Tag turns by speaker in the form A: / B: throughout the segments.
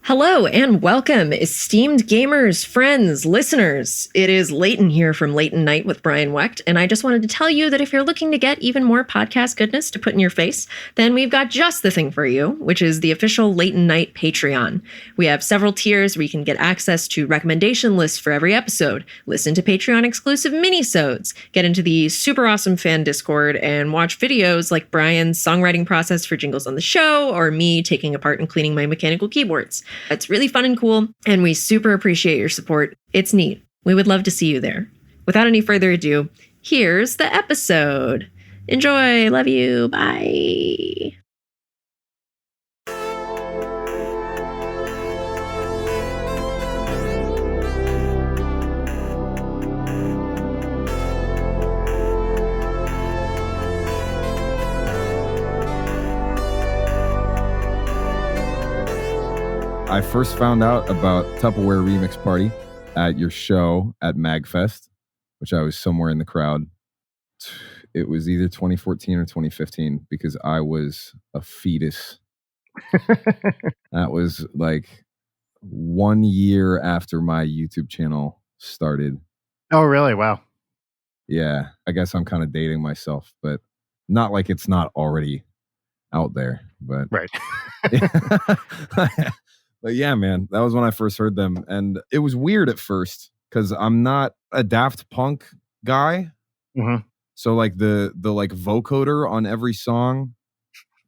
A: Hello and welcome, esteemed gamers, friends, listeners. It is Leighton here from Leighton Night with Brian Wecht, and I just wanted to tell you that if you're looking to get even more podcast goodness to put in your face, then we've got just the thing for you, which is the official Leighton Night Patreon. We have several tiers where you can get access to recommendation lists for every episode, listen to Patreon-exclusive minisodes, get into the super awesome fan Discord, and watch videos like Brian's songwriting process for jingles on the show, or me taking apart and cleaning my mechanical keyboards. It's really fun and cool, and we super appreciate your support. It's neat. We would love to see you there. Without any further ado, here's the episode. Enjoy. Love you. Bye.
B: I first found out about Tupperware Remix Party at your show at MagFest, which I was somewhere in the crowd. It was either 2014 or 2015 because I was a fetus. That was like 1 year after my YouTube channel started.
C: Oh, really? Wow.
B: Yeah, I guess I'm kind of dating myself, but not like it's not already out there. But
C: right.
B: But yeah, man, that was when I first heard them. And it was weird at first because I'm not a Daft Punk guy.
C: Mm-hmm.
B: So like the like vocoder on every song,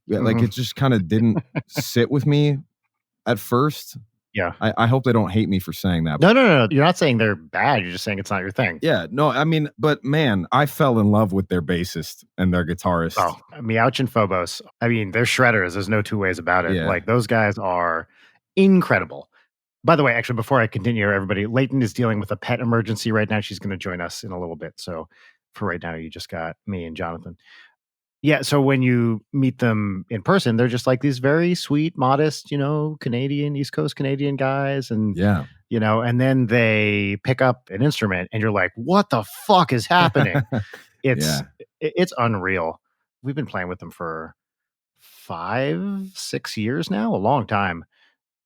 B: like it just kind of didn't sit with me at first.
C: Yeah.
B: I hope they don't hate me for saying that.
C: No. You're not saying they're bad. You're just saying it's not your thing.
B: Yeah, no, I mean, but man, I fell in love with their bassist and their guitarist.
C: Oh, Meowch and Phobos. I mean, they're shredders. There's no two ways about it.
B: Yeah.
C: Like, those guys are incredible. By the way, actually, before I continue, everybody, Leighton is dealing with a pet emergency right now. She's going to join us in a little bit. So for right now, you just got me and Jonathan. Yeah, so when you meet them in person, they're just like these very sweet, modest, Canadian, East Coast Canadian guys. And, and then they pick up an instrument and you're like, what the fuck is happening? It's unreal. We've been playing with them for 5-6 years now, a long time.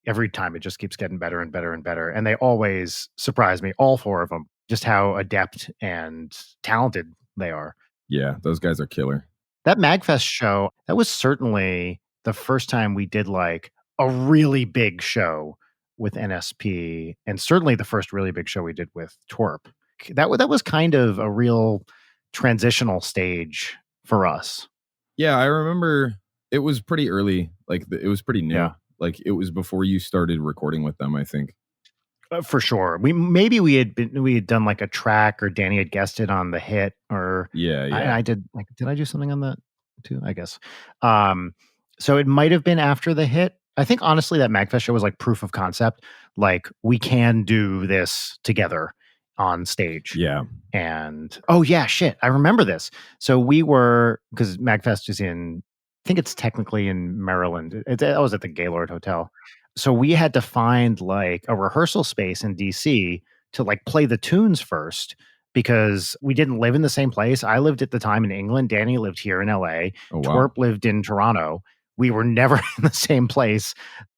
C: Every time it just keeps getting better and better and better. And they always surprise me, all four of them, just how adept and talented they are.
B: Yeah, those guys are killer.
C: That MagFest show, that was certainly the first time we did like a really big show with NSP, and certainly the first really big show we did with Twerp. That was kind of a real transitional stage for us.
B: Yeah, I remember it was pretty early. Like it was pretty new.
C: Yeah.
B: Like it was before you started recording with them, I think.
C: For sure. We had done like a track, or Danny had guessed it on the hit, or I did. Like, did I do something on that too? I guess. So it might have been after the hit. I think honestly that MagFest show was like proof of concept. Like, we can do this together on stage.
B: Yeah.
C: And I remember this. So we were, because MagFest is I think it's technically in Maryland. I was at the Gaylord Hotel. So we had to find like a rehearsal space in DC to like play the tunes first, because we didn't live in the same place. I lived at the time in England. Danny lived here in LA.
B: Oh, wow.
C: Twerp lived in Toronto. We were never in the same place.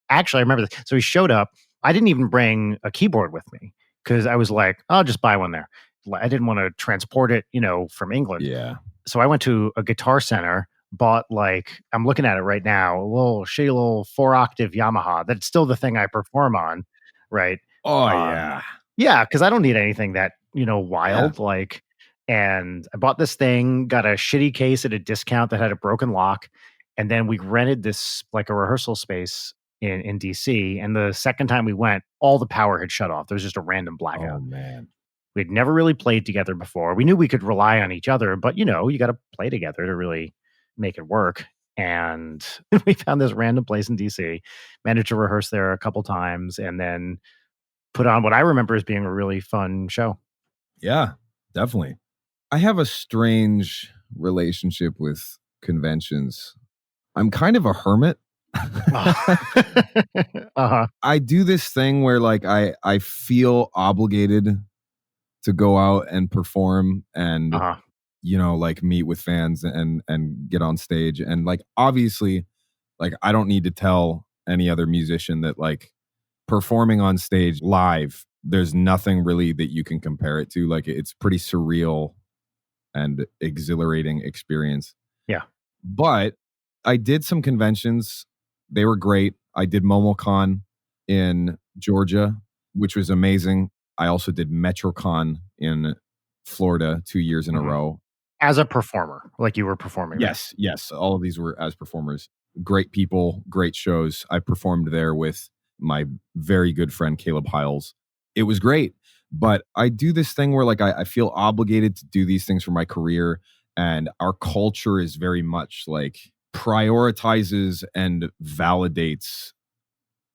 C: Actually, I remember this. So he showed up. I didn't even bring a keyboard with me because I was like, I'll just buy one there. I didn't want to transport it, from England.
B: Yeah.
C: So I went to a Guitar Center, bought like, I'm looking at it right now, a little shitty little 4-octave Yamaha. That's still the thing I perform on, right?
B: Oh, yeah.
C: Yeah, because I don't need anything that, wild. Yeah. Like, and I bought this thing, got a shitty case at a discount that had a broken lock. And then we rented this, like a rehearsal space in DC. And the second time we went, all the power had shut off. There was just a random blackout.
B: Oh, man.
C: We'd never really played together before. We knew we could rely on each other, but, you got to play together to really make it work. And we found this random place in DC, managed to rehearse there a couple times, and then put on what I remember as being a really fun show.
B: Yeah, definitely. I have a strange relationship with conventions. I'm kind of a hermit. I do this thing where like I feel obligated to go out and perform and like meet with fans and get on stage. And like, obviously, like, I don't need to tell any other musician that like performing on stage live, there's nothing really that you can compare it to. Like, it's pretty surreal and exhilarating experience.
C: Yeah.
B: But I did some conventions. They were great. I did MomoCon in Georgia, which was amazing. I also did MetroCon in Florida 2 years in a row.
C: As a performer, like you were performing there.
B: Yes. All of these were as performers. Great people, great shows. I performed there with my very good friend Caleb Hiles. It was great. But I do this thing where like I feel obligated to do these things for my career. And our culture is very much like prioritizes and validates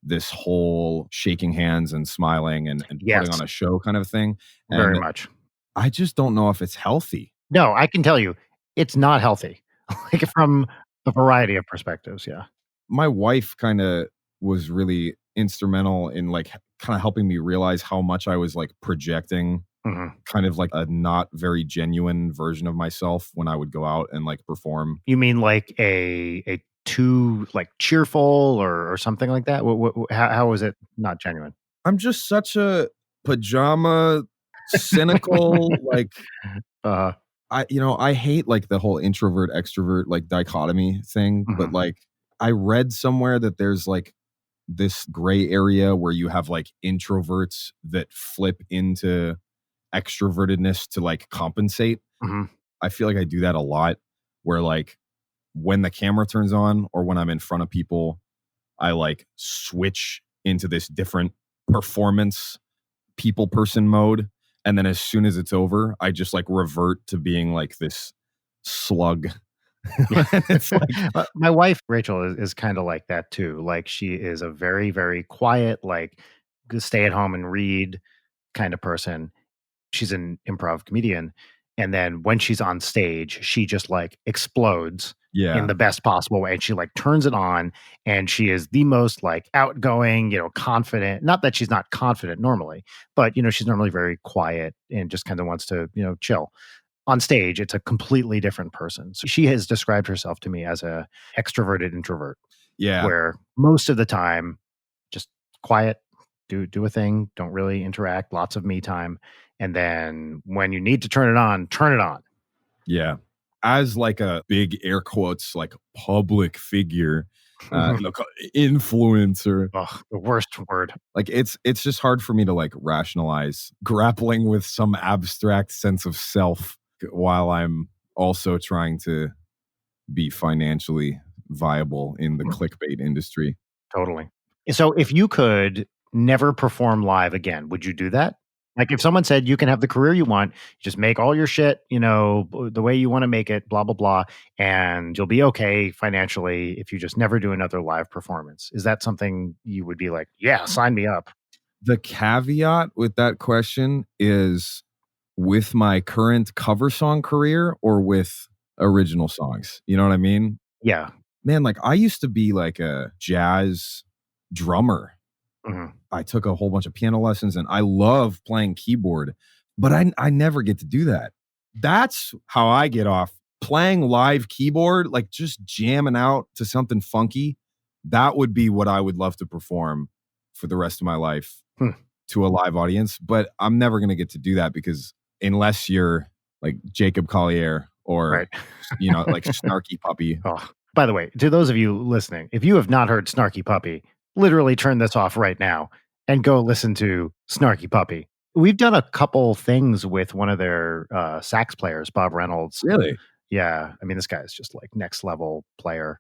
B: this whole shaking hands and smiling and
C: Yes.
B: putting on a show kind of thing.
C: Very
B: And
C: much.
B: I just don't know if it's healthy.
C: No, I can tell you, it's not healthy. Like from a variety of perspectives. Yeah.
B: My wife kind of was really instrumental in like kind of helping me realize how much I was like projecting kind of like a not very genuine version of myself when I would go out and like perform.
C: You mean like a too like cheerful or something like that? How was it not genuine?
B: I'm just such a pajama, cynical, like I hate like the whole introvert extrovert like dichotomy thing, but like I read somewhere that there's like this gray area where you have like introverts that flip into extrovertedness to like compensate. I feel like I do that a lot where like when the camera turns on or when I'm in front of people, I like switch into this different performance people person mode. And then as soon as it's over, I just like revert to being like this slug. It's like,
C: my wife, Rachel, is kind of like that too. Like she is a very, very quiet, like stay at home and read kind of person. She's an improv comedian. And then when she's on stage, she just like explodes in the best possible way. And she like turns it on and she is the most like outgoing, confident. Not that she's not confident normally, but, she's normally very quiet and just kind of wants to, chill. On stage, it's a completely different person. So she has described herself to me as a extroverted introvert.
B: Yeah.
C: Where most of the time, just quiet, do a thing, don't really interact, lots of me time. And then when you need to turn it on, turn it on.
B: Yeah. As like a big air quotes, like public figure, influencer.
C: Ugh, the worst word.
B: Like it's just hard for me to like rationalize grappling with some abstract sense of self while I'm also trying to be financially viable in the clickbait industry.
C: Totally. So if you could never perform live again, would you do that? Like if someone said you can have the career you want, just make all your shit, the way you want to make it, blah, blah, blah, and you'll be okay financially if you just never do another live performance. Is that something you would be like, yeah, sign me up?
B: The caveat with that question is with my current cover song career or with original songs. You know what I mean?
C: Yeah.
B: Man, like I used to be like a jazz drummer. I took a whole bunch of piano lessons and I love playing keyboard, but I never get to do that. That's how I get off playing live keyboard, like just jamming out to something funky. That would be what I would love to perform for the rest of my life to a live audience. But I'm never going to get to do that because unless you're like Jacob Collier or, like Snarky Puppy.
C: Oh, by the way, to those of you listening, if you have not heard Snarky Puppy, literally turn this off right now and go listen to Snarky Puppy. We've done a couple things with one of their sax players, Bob Reynolds.
B: Really?
C: Yeah. I mean, this guy is just like next level player.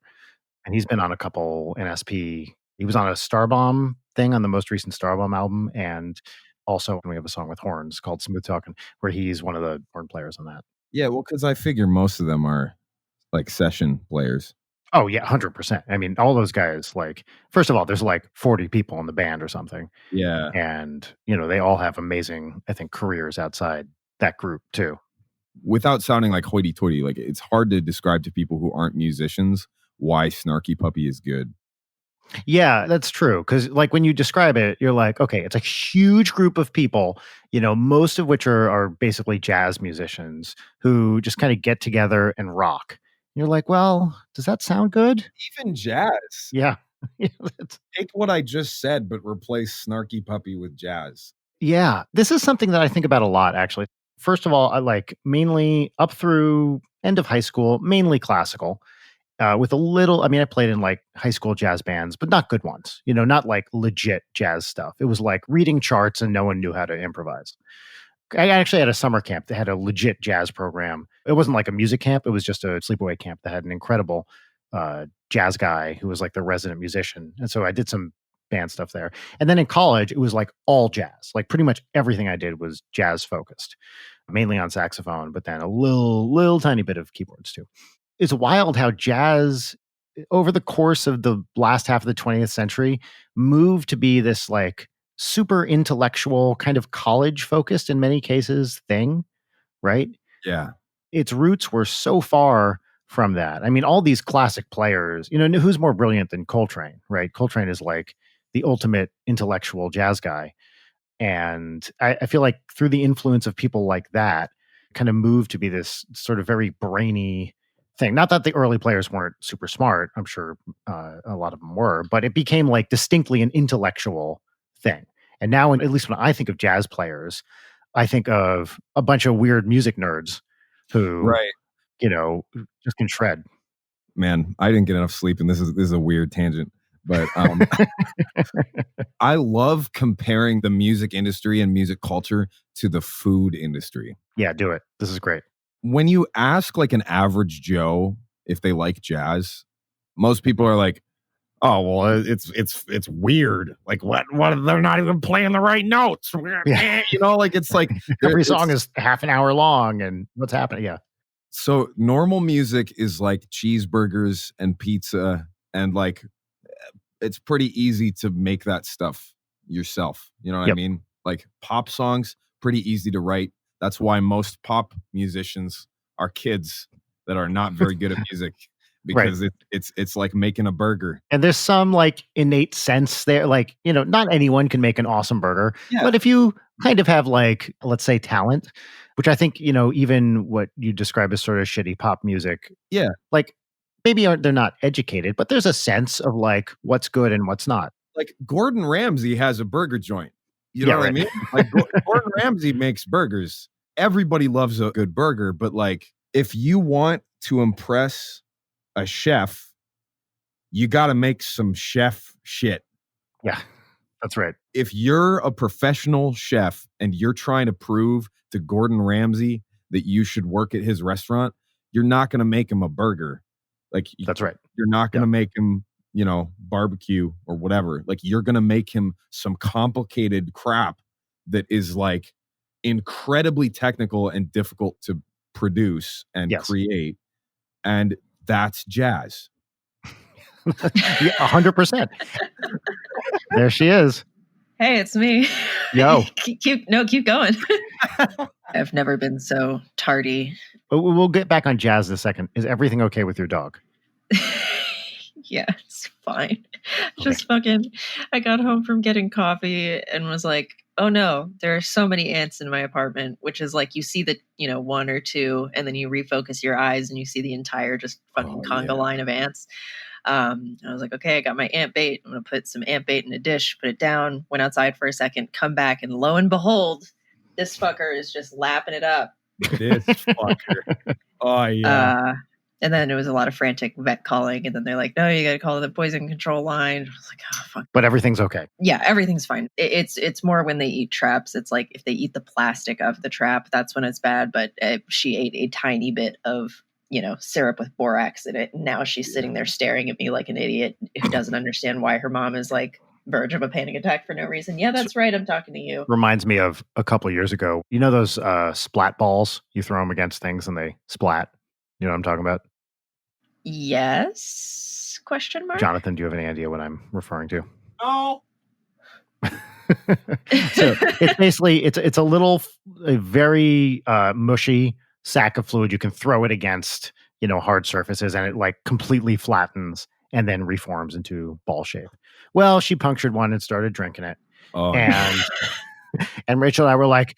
C: And he's been on a couple NSP. He was on a Starbomb thing on the most recent Starbomb album. And also we have a song with horns called Smooth Talking, where he's one of the horn players on that.
B: Yeah, well, because I figure most of them are like session players.
C: Oh, yeah, 100%. I mean, all those guys, like, first of all, there's like 40 people in the band or something.
B: Yeah.
C: And, they all have amazing, I think, careers outside that group, too.
B: Without sounding like hoity-toity, like, it's hard to describe to people who aren't musicians why Snarky Puppy is good.
C: Yeah, that's true. Because, like, when you describe it, you're like, okay, it's a huge group of people, most of which are basically jazz musicians who just kind of get together and rock. You're like, well, does that sound good?
B: Even jazz.
C: Yeah.
B: Take what I just said, but replace Snarky Puppy with jazz.
C: Yeah, this is something that I think about a lot, actually. First of all, I like mainly up through end of high school, mainly classical. With a little, I mean, I played in like high school jazz bands, but not good ones, not like legit jazz stuff. It was like reading charts and no one knew how to improvise. I actually had a summer camp that had a legit jazz program. It wasn't like a music camp, it was just a sleepaway camp that had an incredible jazz guy who was like the resident musician. And so I did some band stuff there. And then in college, it was like all jazz. Like pretty much everything I did was jazz focused, mainly on saxophone, but then a little tiny bit of keyboards too. It's wild how jazz over the course of the last half of the 20th century moved to be this like super intellectual kind of college focused in many cases thing, right?
B: Yeah.
C: Its roots were so far from that. I mean, all these classic players, who's more brilliant than Coltrane, right? Coltrane is like the ultimate intellectual jazz guy. And I feel like through the influence of people like that, kind of moved to be this sort of very brainy thing. Not that the early players weren't super smart. I'm sure a lot of them were, but it became like distinctly an intellectual thing. And now, at least when I think of jazz players, I think of a bunch of weird music nerds who,
B: Right.
C: just can shred.
B: Man, I didn't get enough sleep, and this is a weird tangent. But I love comparing the music industry and music culture to the food industry.
C: Yeah, do it. This is great.
B: When you ask like an average Joe if they like jazz, most people are like, "Oh, well, it's weird. Like what? They're not even playing the right notes."
C: Yeah.
B: Like it's like
C: every song is half an hour long, and what's happening? Yeah.
B: So normal music is like cheeseburgers and pizza, and like it's pretty easy to make that stuff yourself. You know what I mean? Like pop songs, pretty easy to write. That's why most pop musicians are kids that are not very good at music because it's like making a burger.
C: And there's some like innate sense there. Like, not anyone can make an awesome burger, but if you kind of have like, let's say talent, which I think, even what you describe as sort of shitty pop music.
B: Yeah.
C: Like maybe they're not educated, but there's a sense of like what's good and what's not.
B: Like Gordon Ramsay has a burger joint. You know what I mean? Like Gordon Ramsay makes burgers. Everybody loves a good burger, but like if you want to impress a chef, you got to make some chef shit.
C: Yeah, that's right.
B: If you're a professional chef and you're trying to prove to Gordon Ramsay that you should work at his restaurant, you're not going to make him a burger. Like
C: that's right.
B: You're not going to make him, barbecue or whatever. Like you're going to make him some complicated crap that is like incredibly technical and difficult to produce and create. And that's jazz.
C: 100%. There she is.
A: Hey, it's me.
C: Yo.
A: keep going. I've never been so tardy.
C: We'll get back on jazz in a second. Is everything okay with your dog?
A: Yeah, it's fine. Just fucking, I got home from getting coffee and was like, oh no, there are so many ants in my apartment, which is like you see the, one or two, and then you refocus your eyes and you see the entire just fucking conga line of ants. I was like, okay, I got my ant bait. I'm going to put some ant bait in a dish, put it down, went outside for a second, come back, and lo and behold, this fucker is just lapping it up.
B: This fucker. Oh, yeah.
A: And then it was a lot of frantic vet calling. And then they're like, no, you got to call the poison control line. I was like, oh, fuck.
C: But everything's okay.
A: Yeah, everything's fine. It's more when they eat traps. It's like if they eat the plastic of the trap, that's when it's bad. But she ate a tiny bit of, syrup with borax in it. And now she's sitting there staring at me like an idiot who doesn't understand why her mom is like verge of a panic attack for no reason. Yeah, that's right. I'm talking to you.
C: Reminds me of a couple of years ago. You know those splat balls? You throw them against things and they splat. You know what I'm talking about?
A: Yes? Question mark?
C: Jonathan, do you have any idea what I'm referring to?
B: No.
C: So it's basically it's a very mushy sack of fluid. You can throw it against hard surfaces and it like completely flattens and then reforms into ball shape. Well, she punctured one and started drinking it.
B: Oh,
C: and and Rachel and I were like,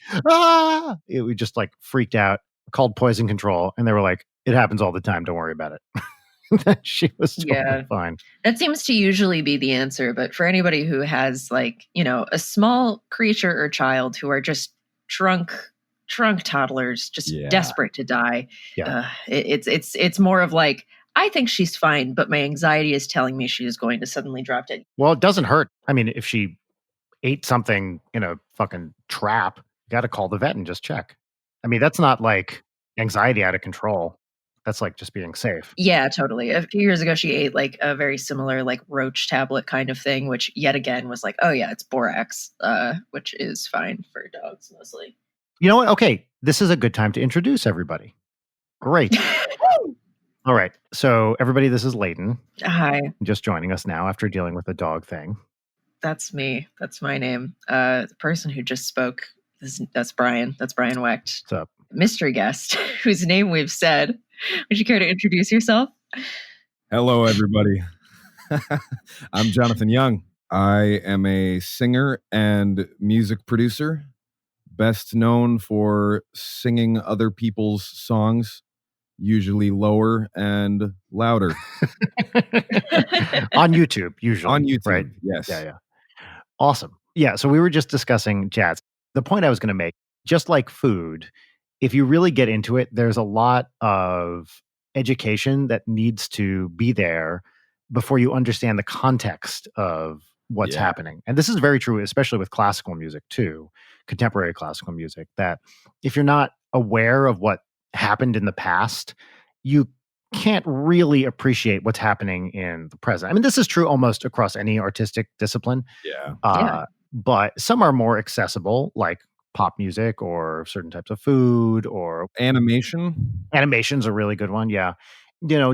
C: we just like freaked out, called poison control, and they were like, it happens all the time, don't worry about it. She was totally
A: Yeah.
C: fine.
A: That seems to usually be the answer. But for anybody who has like, a small creature or child who are just drunk, toddlers, just
B: Yeah.
A: desperate to die,
C: Yeah.
A: it's more of like, I think she's fine, but my anxiety is telling me she is going to suddenly drop dead.
C: Well, it doesn't hurt. I mean, if she ate something in a fucking trap, you got to call the vet and just check. I mean, that's not like anxiety out of control. That's like just being safe.
A: Yeah, totally. A few years ago, she ate like a very similar like roach tablet kind of thing, which yet again was like, oh yeah, it's borax, which is fine for dogs mostly.
C: You know what? Okay, this is a good time to introduce everybody. Great. All right. So, everybody, this is Leighton,
A: Hi,
C: just joining us now after dealing with the dog thing.
A: that's me. That's my name. The person who just spoke, that's Brian. That's Brian Wecht.
C: What's up?
A: Mystery guest, whose name we've said. Would you care to introduce yourself?
B: Hello, everybody. I'm Jonathan Young. I am a singer and music producer, best known for singing other people's songs, usually lower and louder.
C: On YouTube, usually.
B: On YouTube,
C: right?
B: yes.
C: Yeah. Awesome. Yeah, so we were just discussing jazz. The point I was going to make, just like food, if you really get into it, there's a lot of education that needs to be there before you understand the context of what's
B: Yeah.
C: happening. And this is very true, especially with classical music too, contemporary classical music, that if you're not aware of what happened in the past, you can't really appreciate what's happening in the present. I mean, this is true almost across any artistic discipline.
B: Yeah.
A: Yeah.
C: But some are more accessible, like pop music or certain types of food, or
B: Animation.
C: animation's a really good one. Yeah.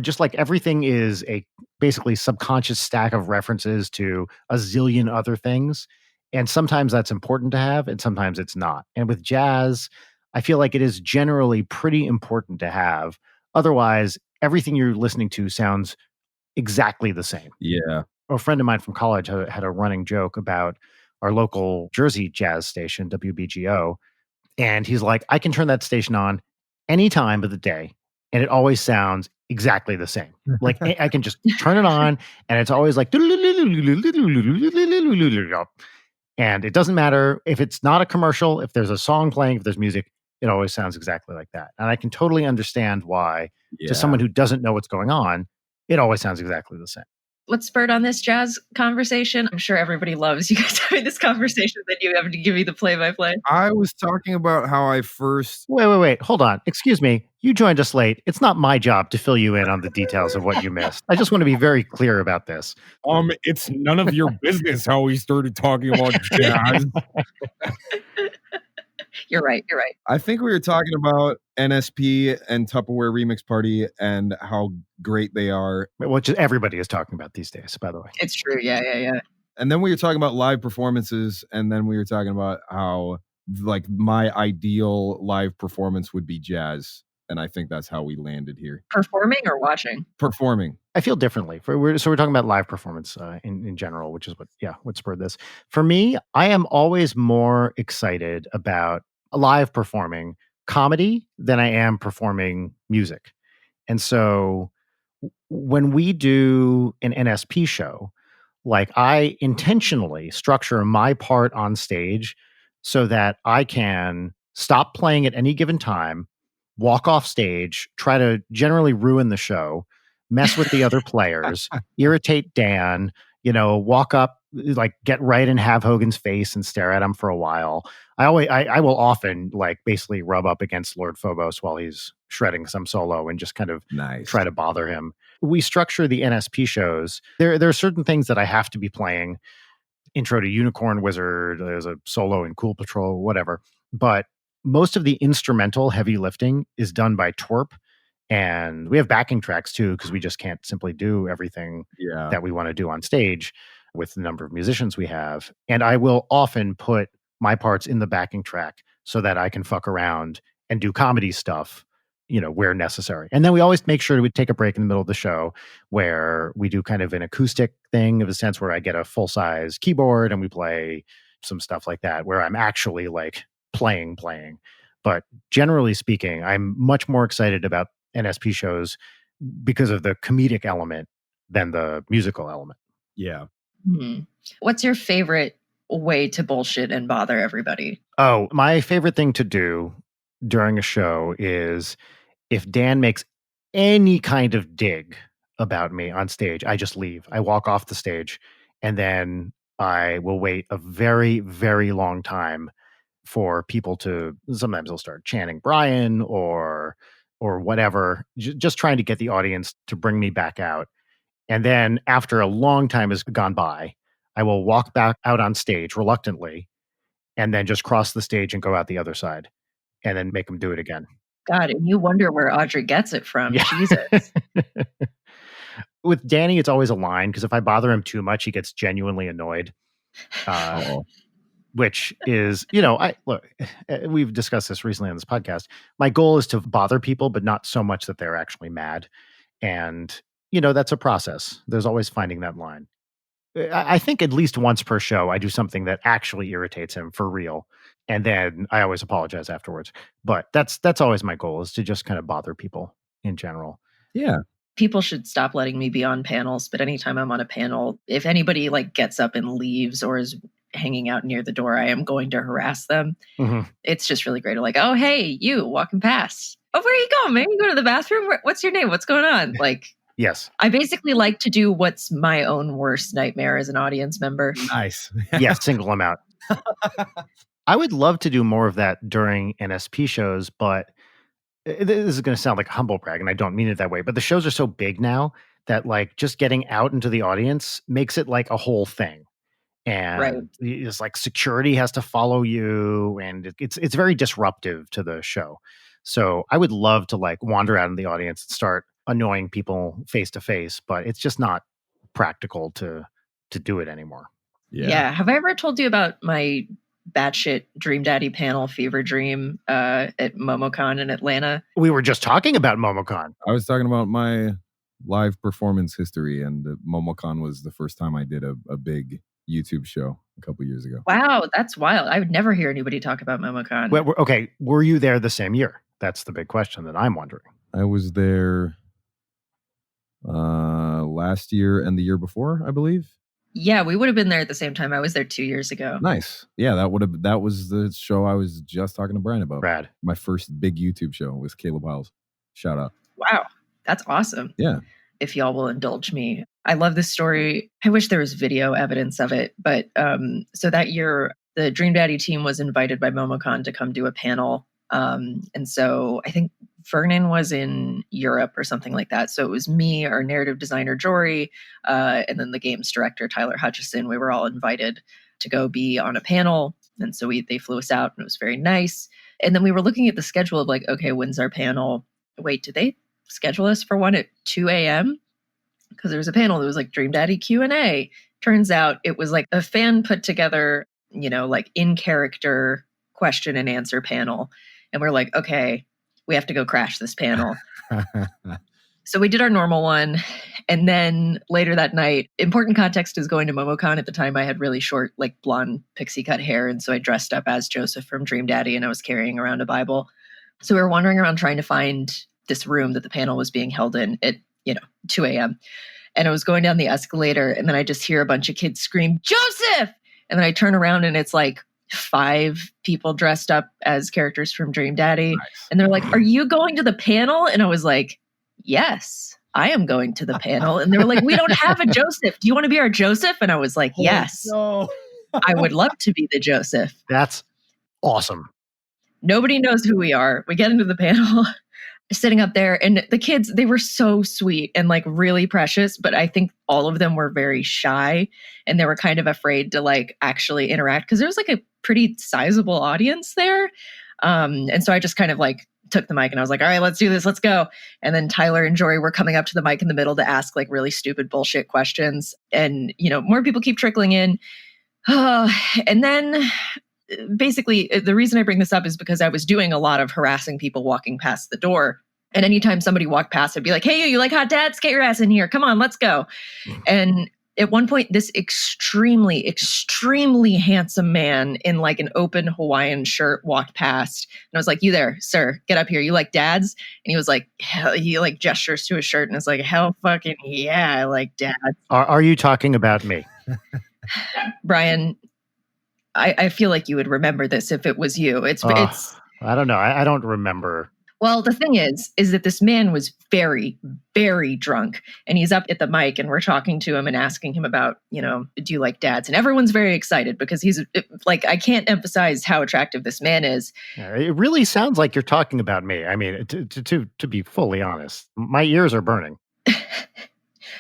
C: Just like everything is a basically subconscious stack of references to a zillion other things. And sometimes that's important to have, and sometimes it's not. And with jazz, I feel like it is generally pretty important to have. Otherwise, everything you're listening to sounds exactly the same.
B: Yeah.
C: A friend of mine from college had a running joke about our local Jersey jazz station, WBGO. And he's like, I can turn that station on any time of the day, and it always sounds exactly the same. Like I can just turn it on, and it's always like, and it doesn't matter if it's not a commercial, if there's a song playing, if there's music, it always sounds exactly like that. And I can totally understand why,
B: Yeah.
C: to someone who doesn't know what's going on, it always sounds exactly the same.
A: What spurred on this jazz conversation? I'm sure everybody loves you guys having this conversation, then you have to give me the play-by-play.
B: I was talking about how I first.
C: Wait. Hold on. Excuse me. You joined us late. It's not my job to fill you in on the details of what you missed. I just want to be very clear about this.
B: It's none of your business how we started talking about jazz.
A: You're right.
B: I think we were talking about NSP and Tupperware Remix Party and how great they are.
C: Which everybody is talking about these days, by the way.
A: It's true. Yeah.
B: And then we were talking about live performances, and then we were talking about how like my ideal live performance would be jazz. And I think that's how we landed here.
A: Performing or watching?
B: Performing.
C: I feel differently. We're talking about live performance in general, which is what spurred this. For me, I am always more excited about live performing comedy than I am performing music. And so when we do an NSP show, like I intentionally structure my part on stage so that I can stop playing at any given time, walk off stage, try to generally ruin the show, mess with the other players, irritate Dan, walk up, like get right in Have Hogan's face and stare at him for a while. I will often like basically rub up against Lord Phobos while he's shredding some solo and just kind of try to bother him. We structure the NSP shows. There are certain things that I have to be playing. Intro to Unicorn Wizard, there's a solo in Cool Patrol, whatever. But most of the instrumental heavy lifting is done by Twerp. And we have backing tracks too, because we just can't simply do everything that we want to do on stage with the number of musicians we have. And I will often put my parts in the backing track so that I can fuck around and do comedy stuff, where necessary. And then we always make sure we take a break in the middle of the show where we do kind of an acoustic thing, of a sense where I get a full-size keyboard and we play some stuff like that, where I'm actually like playing. But generally speaking, I'm much more excited about NSP shows because of the comedic element than the musical element.
B: Yeah.
A: What's your favorite way to bullshit and bother everybody?
C: Oh, my favorite thing to do during a show is if Dan makes any kind of dig about me on stage, I just leave. I walk off the stage, and then I will wait a very, very long time for people to, sometimes they'll start chanting Brian or whatever, just trying to get the audience to bring me back out. And then after a long time has gone by, I will walk back out on stage reluctantly and then just cross the stage and go out the other side and then make them do it again.
A: God, and you wonder where Audrey gets it from.
C: Yeah.
A: Jesus.
C: With Danny, it's always a line because if I bother him too much, he gets genuinely annoyed. Which is, we've discussed this recently on this podcast. My goal is to bother people, but not so much that they're actually mad. And, that's a process. There's always finding that line. I think at least once per show, I do something that actually irritates him for real. And then I always apologize afterwards. But that's always my goal, is to just kind of bother people in general.
B: Yeah.
A: People should stop letting me be on panels. But anytime I'm on a panel, if anybody gets up and leaves or is hanging out near the door, I am going to harass them.
C: Mm-hmm.
A: It's just really great. Oh, hey, you walking past. Oh, where are you going, man? You go to the bathroom? What's your name? What's going on?
C: Yes.
A: I basically like to do what's my own worst nightmare as an audience member.
B: Nice.
C: Yes, single them out. I would love to do more of that during NSP shows, but this is going to sound like humble brag, and I don't mean it that way, but the shows are so big now that just getting out into the audience makes it a whole thing. And it's security has to follow you, and it's very disruptive to the show. So I would love to wander out in the audience and start annoying people face to face, but it's just not practical to do it anymore.
A: Yeah. Have I ever told you about my batshit Dream Daddy panel fever dream at MomoCon in Atlanta?
C: We were just talking about MomoCon.
B: I was talking about my live performance history, and MomoCon was the first time I did a big YouTube show a couple years ago.
A: Wow, that's wild. I would never hear anybody talk about MomoCon.
C: Well, okay, were you there the same year? That's the big question that I'm wondering.
B: I was there last year and the year before, I believe.
A: Yeah, we would have been there at the same time. I was there 2 years ago.
B: Nice. Yeah, that was the show I was just talking to Brian about.
C: Rad.
B: My first big YouTube show with Caleb Hiles. Shout out.
A: Wow, that's awesome.
B: Yeah.
A: If y'all will indulge me. I love this story. I wish there was video evidence of it. But so that year, the Dream Daddy team was invited by MomoCon to come do a panel. And so I think Vernon was in Europe or something like that. So it was me, our narrative designer, Jory, and then the games director, Tyler Hutchison. We were all invited to go be on a panel. And so they flew us out, and it was very nice. And then we were looking at the schedule of okay, when's our panel? Wait, did they schedule us for one at 2 a.m.? Because there was a panel that was Dream Daddy Q&A. Turns out it was a fan put together, in character question and answer panel. And we're okay, we have to go crash this panel. So we did our normal one. And then later that night, important context is going to MomoCon. At the time, I had really short, blonde pixie cut hair. And so I dressed up as Joseph from Dream Daddy, and I was carrying around a Bible. So we were wandering around trying to find this room that the panel was being held in at 2 a.m. And I was going down the escalator, and then I just hear a bunch of kids scream, "Joseph!" And then I turn around, and it's 5 people dressed up as characters from Dream Daddy.
B: Nice.
A: And they're "Are you going to the panel?" And I was "Yes, I am going to the panel." And they were "We don't have a Joseph. Do you want to be our Joseph?" And I was "Yes,
B: no.
A: I would love to be the Joseph."
C: That's awesome.
A: Nobody knows who we are. We get into the panel. Sitting up there, and the kids, they were so sweet and really precious, but I think all of them were very shy, and they were kind of afraid to actually interact because there was a pretty sizable audience there. And so I just kind of took the mic, and I was all right, let's do this, let's go. And then Tyler and Jory were coming up to the mic in the middle to ask really stupid bullshit questions, and more people keep trickling in. And then basically, the reason I bring this up is because I was doing a lot of harassing people walking past the door. And anytime somebody walked past, I'd be "Hey, you like hot dads? Get your ass in here. Come on, let's go." And At one point, this extremely, extremely handsome man in like an open Hawaiian shirt walked past. And I was like, you there, sir, get up here. You like dads? And he was like, hell, he like gestures to his shirt and it's like, hell fucking yeah, I like dads.
C: Are you talking about me?
A: Brian, I feel like you would remember this if it was you. It's
C: I don't know. I don't remember.
A: Well, the thing is that this man was very, very drunk and he's up at the mic and we're talking to him and asking him about, do you like dads? And everyone's very excited because he's like, I can't emphasize how attractive this man is.
C: Yeah, it really sounds like you're talking about me. I mean, to be fully honest, my ears are burning.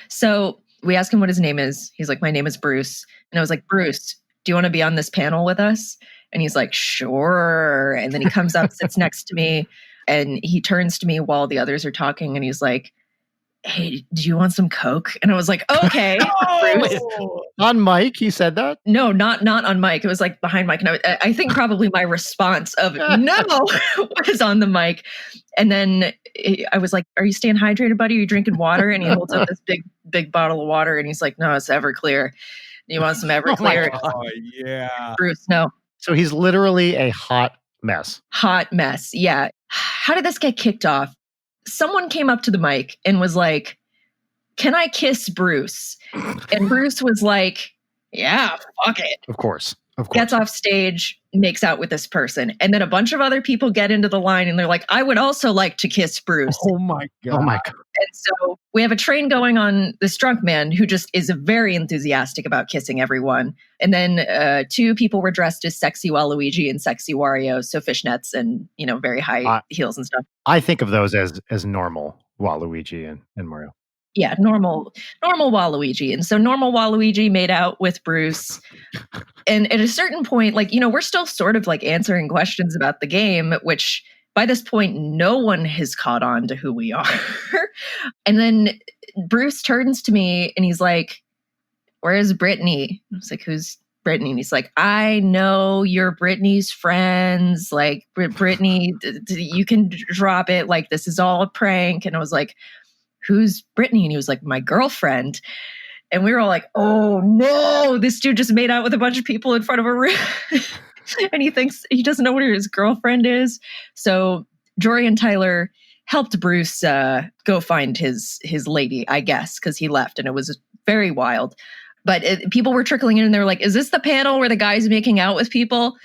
A: So we asked him what his name is. He's like, my name is Bruce. And I was like, Bruce, do you want to be on this panel with us? And he's like, sure. And then he comes up, sits next to me. And he turns to me while the others are talking and he's like, hey, do you want some Coke? And I was like, okay. Bruce.
C: On mic, he said that?
A: No, not on mic. It was like behind mic. And I think probably my response of no was on the mic. And then I was like, are you staying hydrated, buddy? Are you drinking water? And he holds up this big bottle of water and he's like, no, it's Everclear. You want some Everclear?
B: Oh, yeah.
A: Bruce, no.
C: So he's literally a hot mess.
A: Hot mess. Yeah. How did this get kicked off? Someone came up to the mic and was like, can I kiss Bruce? And Bruce was like, yeah, fuck it.
C: Of course.
A: Gets off stage, makes out with this person. And then a bunch of other people get into the line and they're like, I would also like to kiss Bruce.
B: Oh my God.
A: And so we have a train going on this drunk man who just is very enthusiastic about kissing everyone. And then 2 people were dressed as sexy Waluigi and sexy Wario. So fishnets and, very high heels and stuff.
C: I think of those as normal Waluigi and Mario.
A: Yeah, normal Waluigi. And so normal Waluigi made out with Bruce. And at a certain point, we're still sort of like answering questions about the game, which by this point, no one has caught on to who we are. And then Bruce turns to me and he's like, where's Brittany? I was like, who's Brittany? And he's like, I know you're Brittany's friends. Like, Brittany, you can drop it. Like, this is all a prank. And I was like, who's Brittany? And he was like, my girlfriend. And we were all like, oh no, this dude just made out with a bunch of people in front of a room. And he doesn't know where his girlfriend is. So Jory and Tyler helped Bruce go find his lady, I guess, because he left and it was very wild. But people were trickling in and they were like, is this the panel where the guy's making out with people?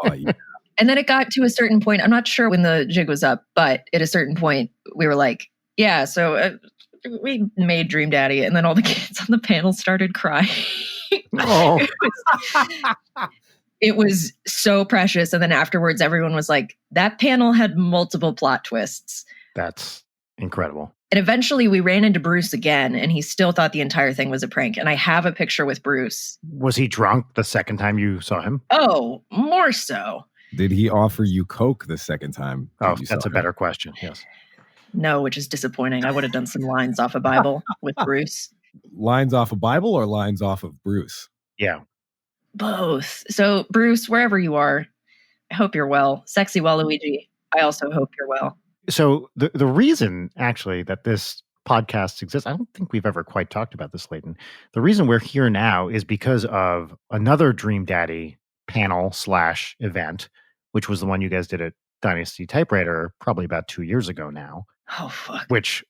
B: Oh, yeah.
A: And then it got to a certain point. I'm not sure when the jig was up, but at a certain point we were like, yeah, so we made Dream Daddy. And then all the kids on the panel started crying.
C: Oh.
A: It was so precious. And then afterwards, everyone was like, that panel had multiple plot twists.
C: That's incredible.
A: And eventually we ran into Bruce again, and he still thought the entire thing was a prank. And I have a picture with Bruce.
C: Was he drunk the second time you saw him?
A: Oh, more so.
B: Did he offer you Coke the second time?
C: Oh, that's a better question. Yes.
A: No, which is disappointing. I would have done some lines off a Bible with Bruce.
B: Lines off a Bible or lines off of Bruce?
C: Yeah.
A: Both. So, Bruce, wherever you are, I hope you're well. Sexy Waluigi, I also hope you're well.
C: So the reason, actually, that this podcast exists, I don't think we've ever quite talked about this, Leighton. The reason we're here now is because of another Dream Daddy panel / event, which was the one you guys did at Dynasty Typewriter probably about 2 years ago now.
A: Oh, fuck.
C: Which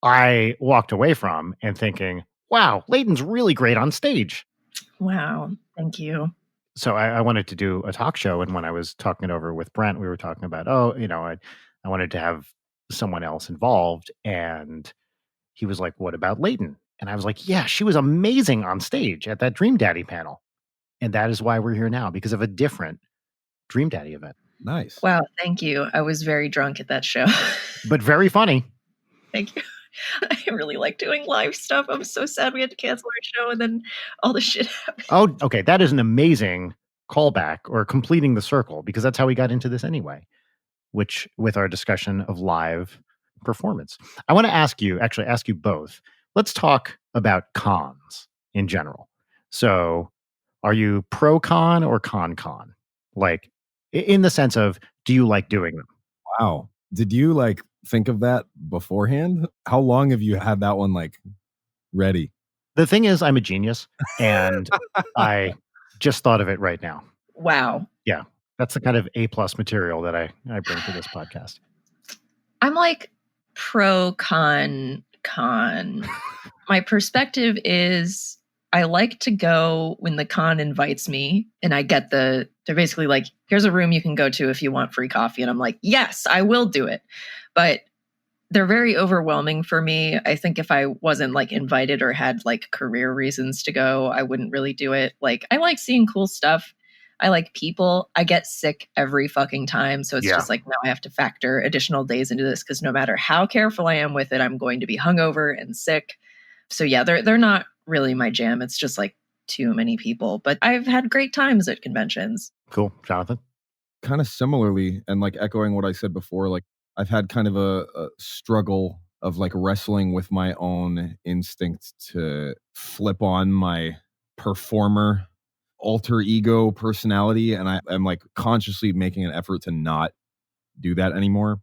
C: I walked away from and thinking, wow, Leighton's really great on stage.
A: Wow. Thank you.
C: So I wanted to do a talk show. And when I was talking it over with Brent, we were talking about, I wanted to have someone else involved. And he was like, what about Leighton? And I was like, yeah, she was amazing on stage at that Dream Daddy panel. And that is why we're here now, because of a different Dream Daddy event.
B: Nice.
A: Wow. Thank you. I was very drunk at that show.
C: But very funny.
A: Thank you. I really like doing live stuff. I'm so sad we had to cancel our show and then all this shit happened.
C: Oh, okay. That is an amazing callback or completing the circle, because that's how we got into this anyway, which with our discussion of live performance. I want to ask you both. Let's talk about cons in general. So are you pro con or con? Like in the sense of, do you like doing them?
B: Wow. Did you think of that beforehand? How long have you had that one ready?
C: The thing is, I'm a genius, and I just thought of it right now.
A: Wow.
C: Yeah, that's the kind of A+ material that I bring to this podcast.
A: I'm like pro con. My perspective is I like to go when the con invites me, and I get they're basically like, here's a room you can go to if you want free coffee. And I'm like, yes, I will do it. But they're very overwhelming for me. I think if I wasn't like invited or had like career reasons to go, I wouldn't really do it. Like, I like seeing cool stuff. I like people. I get sick every fucking time. So it's
C: Yeah.
A: just like, now I have to factor additional days into this because no matter how careful I am with it, I'm going to be hungover and sick. So yeah, they're not really my jam. It's just like too many people. But I've had great times at conventions.
C: Cool. Jonathan?
B: Kind of similarly, and like echoing what I said before, like I've had kind of a struggle of like wrestling with my own instinct to flip on my performer alter ego personality, and I'm like consciously making an effort to not do that anymore.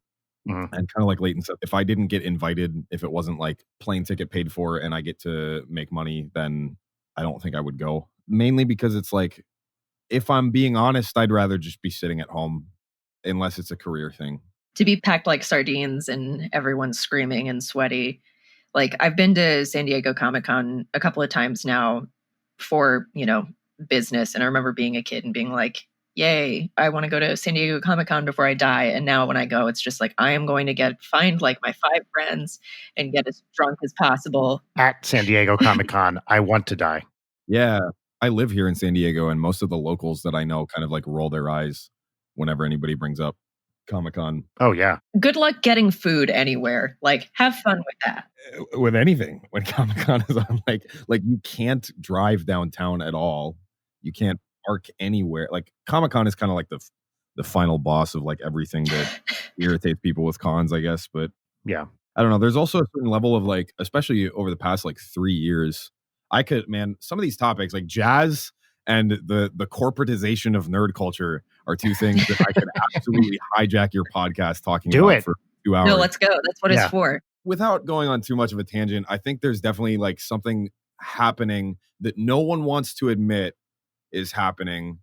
C: Mhm.
B: And kind of like Leighton said, if I didn't get invited, if it wasn't like plane ticket paid for and I get to make money, then I don't think I would go. Mainly because it's like, if I'm being honest, I'd rather just be sitting at home unless it's a career thing.
A: To be packed like sardines and everyone's screaming and sweaty. Like, I've been to San Diego Comic-Con a couple of times now for, business. And I remember being a kid and being like, yay, I want to go to San Diego Comic-Con before I die. And now when I go, it's just like, I am going to find like my 5 friends and get as drunk as possible.
C: At San Diego Comic-Con, I want to die.
B: Yeah. I live here in San Diego, and most of the locals that I know kind of like roll their eyes whenever anybody brings up Comic-Con.
C: Oh, yeah.
A: Good luck getting food anywhere. Like, have fun with that.
B: With anything when Comic-Con is on, like you can't drive downtown at all. You can't park anywhere. Like, Comic-Con is kind of like the final boss of like everything that irritates people with cons, I guess. But
C: yeah,
B: I don't know. There's also a certain level of like, especially over the past like 3 years, some of these topics like jazz and the corporatization of nerd culture are two things that I could absolutely hijack your podcast talking about for 2 hours.
A: No, let's go. That's what it's for.
B: Without going on too much of a tangent, I think there's definitely like something happening that no one wants to admit is happening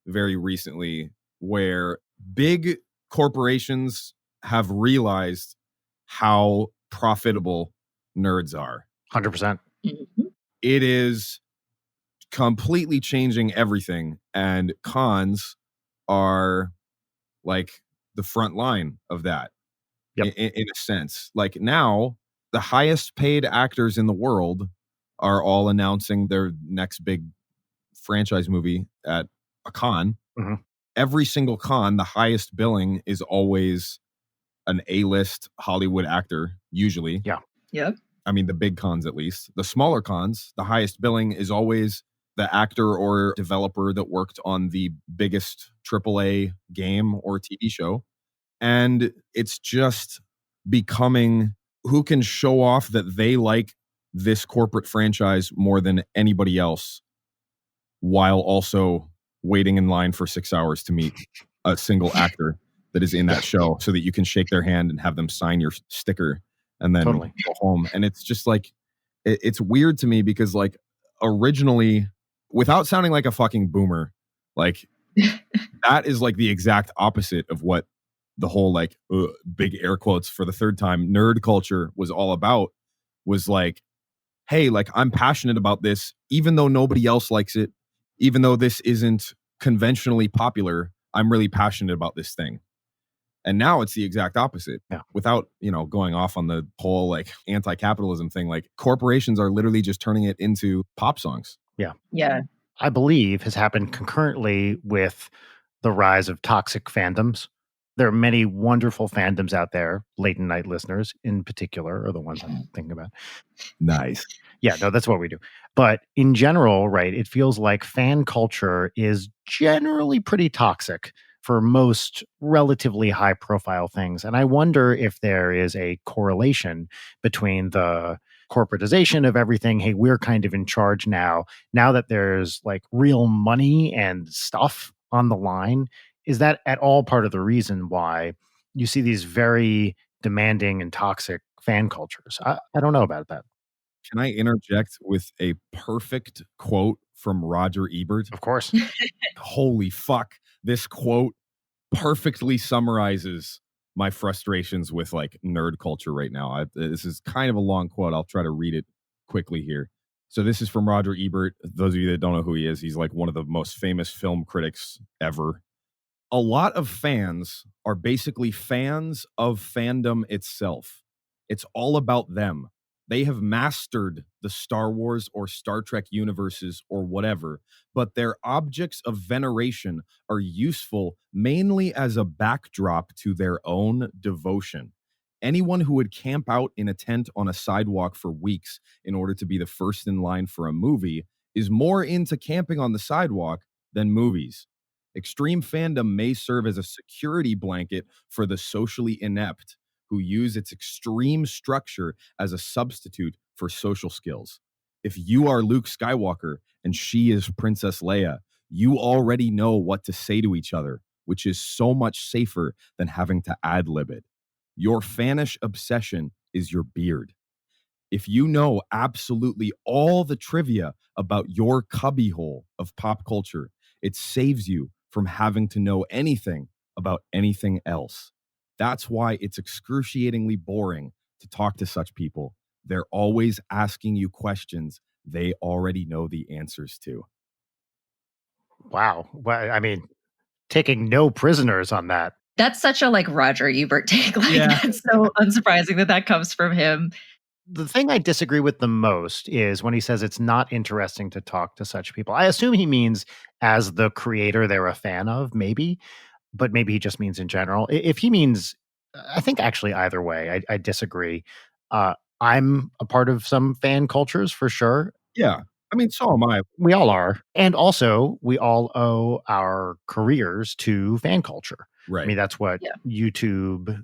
B: very recently, where big corporations have realized how profitable nerds are.
C: 100%.
A: Mm-hmm.
B: It is completely changing everything, and cons are like the front line of that.
C: Yep.
B: In a sense. Like, now the highest paid actors in the world are all announcing their next big franchise movie at a con.
C: Mm-hmm.
B: Every single con, the highest billing is always an A-list Hollywood actor, usually.
C: Yeah.
A: Yep.
B: I mean, the big cons, at least. The smaller cons, the highest billing is always the actor or developer that worked on the biggest AAA game or TV show. And it's just becoming who can show off that they like this corporate franchise more than anybody else, while also waiting in line for 6 hours to meet a single actor that is in that show, so that you can shake their hand and have them sign your sticker and then go home. And it's just like, it's weird to me because like originally, without sounding like a fucking boomer, like that is like the exact opposite of what the whole like big air quotes for the third time nerd culture was all about. Was like, hey, like I'm passionate about this, even though nobody else likes it, even though this isn't conventionally popular, I'm really passionate about this thing. And now it's the exact opposite.
C: Yeah.
B: Without, going off on the whole like anti-capitalism thing, like corporations are literally just turning it into pop songs.
C: Yeah.
A: Yeah.
C: I believe has happened concurrently with the rise of toxic fandoms. There are many wonderful fandoms out there. Late night listeners in particular are the ones I'm thinking about.
B: Nice.
C: Yeah, no, that's what we do. But in general, right, it feels like fan culture is generally pretty toxic for most relatively high profile things. And I wonder if there is a correlation between the corporatization of everything. Hey, we're kind of in charge now that there's like real money and stuff on the line. Is that at all part of the reason why you see these very demanding and toxic fan cultures? I don't know about that.
B: Can I interject with a perfect quote from Roger Ebert?
C: Of course.
B: Holy fuck. This quote perfectly summarizes my frustrations with like nerd culture right now. This is kind of a long quote. I'll try to read it quickly here. So this is from Roger Ebert. Those of you that don't know who he is, he's like one of the most famous film critics ever. A lot of fans are basically fans of fandom itself. It's all about them. They have mastered the Star Wars or Star Trek universes or whatever, but their objects of veneration are useful mainly as a backdrop to their own devotion. Anyone who would camp out in a tent on a sidewalk for weeks in order to be the first in line for a movie is more into camping on the sidewalk than movies. Extreme fandom may serve as a security blanket for the socially inept who use its extreme structure as a substitute for social skills. If you are Luke Skywalker and she is Princess Leia, you already know what to say to each other, which is so much safer than having to ad-lib it. Your fanish obsession is your beard. If you know absolutely all the trivia about your cubbyhole of pop culture, it saves you from having to know anything about anything else. That's why it's excruciatingly boring to talk to such people. They're always asking you questions they already know the answers to.
C: Wow. Well, I mean, taking no prisoners on that.
A: That's such a like Roger Ebert take. Like
B: Yeah.
A: that's so unsurprising that that comes from him.
C: The thing I disagree with the most is when he says it's not interesting to talk to such people. I assume he means as the creator they're a fan of, maybe, but maybe he just means in general. If he means, I think actually either way, I disagree. I'm a part of some fan cultures for sure.
B: Yeah. I mean, so am I.
C: We all are. And also, we all owe our careers to fan culture.
B: Right.
C: I mean, that's what
A: Yeah.
C: YouTube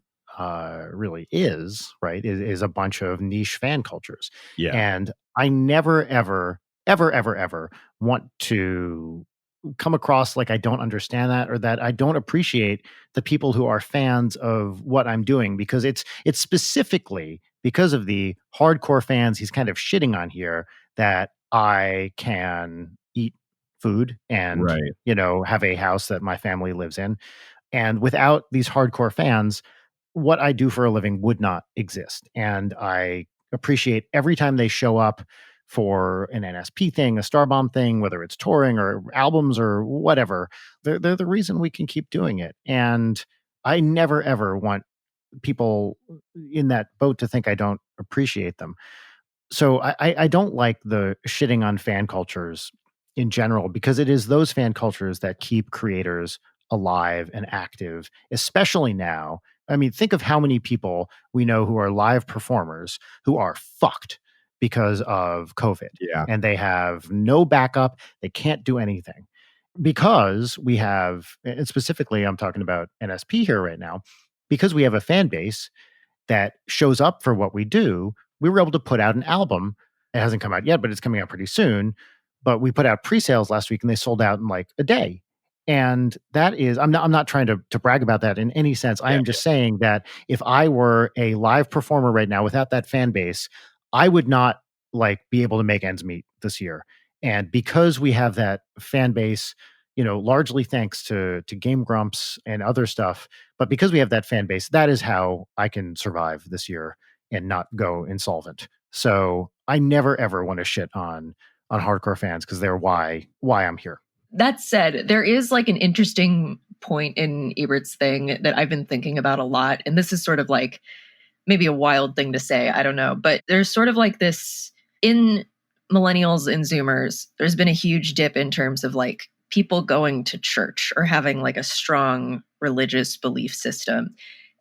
C: really is, right? Is a bunch of niche fan cultures.
B: Yeah.
C: And I never, ever want to come across like I don't understand that or that I don't appreciate the people who are fans of what I'm doing because it's specifically because of the hardcore fans he's kind of shitting on here that I can eat food and
B: Right.
C: have a house that my family lives in. And without these hardcore fans, what I do for a living would not exist. And I appreciate every time they show up for an NSP thing, a Starbomb thing, whether it's touring or albums or whatever. They're the reason we can keep doing it. And I never, ever want people in that boat to think I don't appreciate them. So I don't like the shitting on fan cultures in general because it is those fan cultures that keep creators alive and active, especially now. I mean, think of how many people we know who are live performers who are fucked because of COVID.
B: Yeah.
C: And they have no backup. They can't do anything because we have, and specifically, I'm talking about NSP here right now, because we have a fan base that shows up for what we do. We were able to put out an album. It hasn't come out yet, but it's coming out pretty soon. But we put out pre-sales last week and they sold out in like a day. And that is, I'm not trying to brag about that in any sense. I am just saying that if I were a live performer right now without that fan base, I would not like be able to make ends meet this year. And because we have that fan base, largely thanks to Game Grumps and other stuff, but because we have that fan base, that is how I can survive this year and not go insolvent. So I never ever want to shit on hardcore fans because they're why I'm here.
A: That said, there is like an interesting point in Ebert's thing that I've been thinking about a lot. And this is sort of like maybe a wild thing to say. I don't know. But there's sort of like this in millennials and Zoomers, there's been a huge dip in terms of like people going to church or having like a strong religious belief system.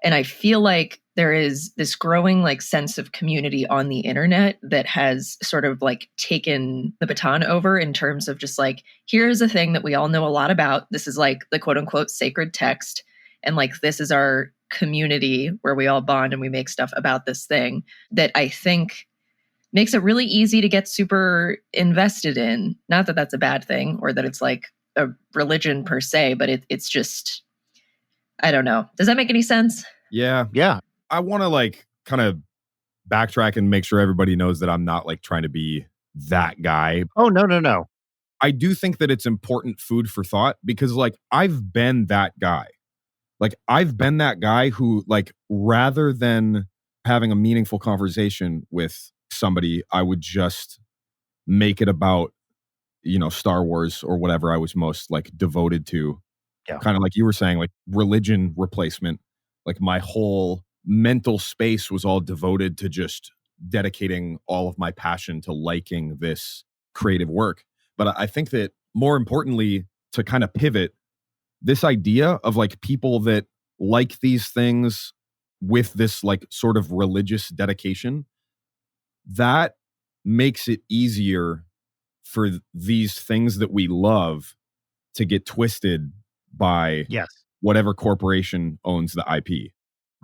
A: And I feel like there is this growing like sense of community on the internet that has sort of like taken the baton over in terms of just like, here's a thing that we all know a lot about. This is like the quote unquote sacred text. And like, this is our community where we all bond and we make stuff about this thing that I think makes it really easy to get super invested in. Not that that's a bad thing or that it's like a religion per se, but it's just, I don't know. Does that make any sense?
B: Yeah.
C: Yeah.
B: I want to like kind of backtrack and make sure everybody knows that I'm not like trying to be that guy.
C: Oh, no.
B: I do think that it's important food for thought because like I've been that guy. Like I've been that guy who like rather than having a meaningful conversation with somebody, I would just make it about, Star Wars or whatever I was most like devoted to.
C: Yeah.
B: Kind of like you were saying, like religion replacement. Like my whole mental space was all devoted to just dedicating all of my passion to liking this creative work. But I think that more importantly, to kind of pivot, this idea of like people that like these things with this like sort of religious dedication, that makes it easier for these things that we love to get twisted by
C: Yes.
B: whatever corporation owns the IP.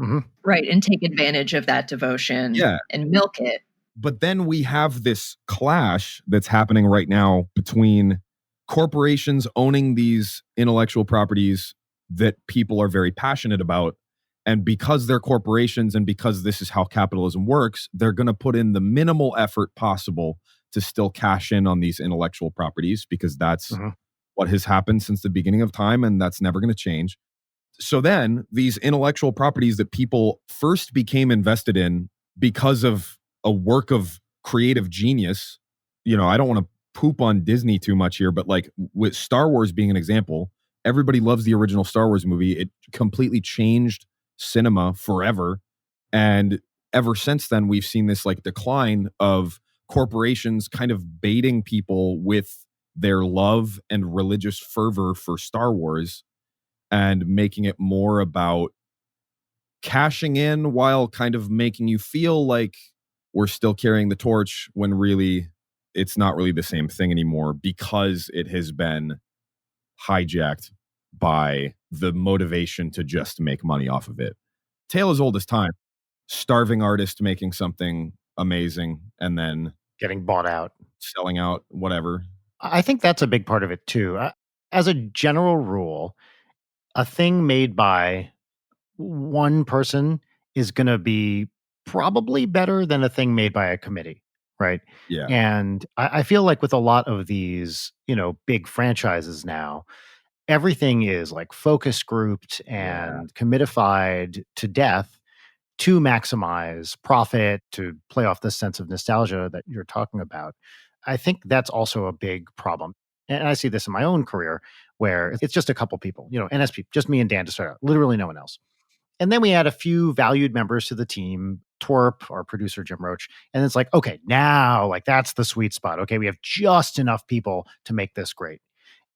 C: Mm-hmm.
A: Right. And take advantage of that devotion and milk it.
B: But then we have this clash that's happening right now between corporations owning these intellectual properties that people are very passionate about. And because they're corporations and because this is how capitalism works, they're going to put in the minimal effort possible to still cash in on these intellectual properties because that's what has happened since the beginning of time, and that's never going to change. So then these intellectual properties that people first became invested in because of a work of creative genius, I don't want to poop on Disney too much here, but like with Star Wars being an example, everybody loves the original Star Wars movie. It completely changed cinema forever. And ever since then, we've seen this like decline of corporations kind of baiting people with their love and religious fervor for Star Wars and making it more about cashing in while kind of making you feel like we're still carrying the torch when really it's not really the same thing anymore because it has been hijacked by the motivation to just make money off of it. Tale as old as time. Starving artist making something amazing and then
C: getting bought out,
B: selling out, whatever.
C: I think that's a big part of it too. As a general rule, a thing made by one person is going to be probably better than a thing made by a committee, right?
B: Yeah.
C: And I feel like with a lot of these, big franchises now, everything is like focus grouped and committified to death to maximize profit, to play off this sense of nostalgia that you're talking about. I think that's also a big problem. And I see this in my own career where it's just a couple people, NSP, just me and Dan to start out, literally no one else. And then we add a few valued members to the team, Twerp, our producer, Jim Roach. And it's like, okay, now like that's the sweet spot. Okay, we have just enough people to make this great.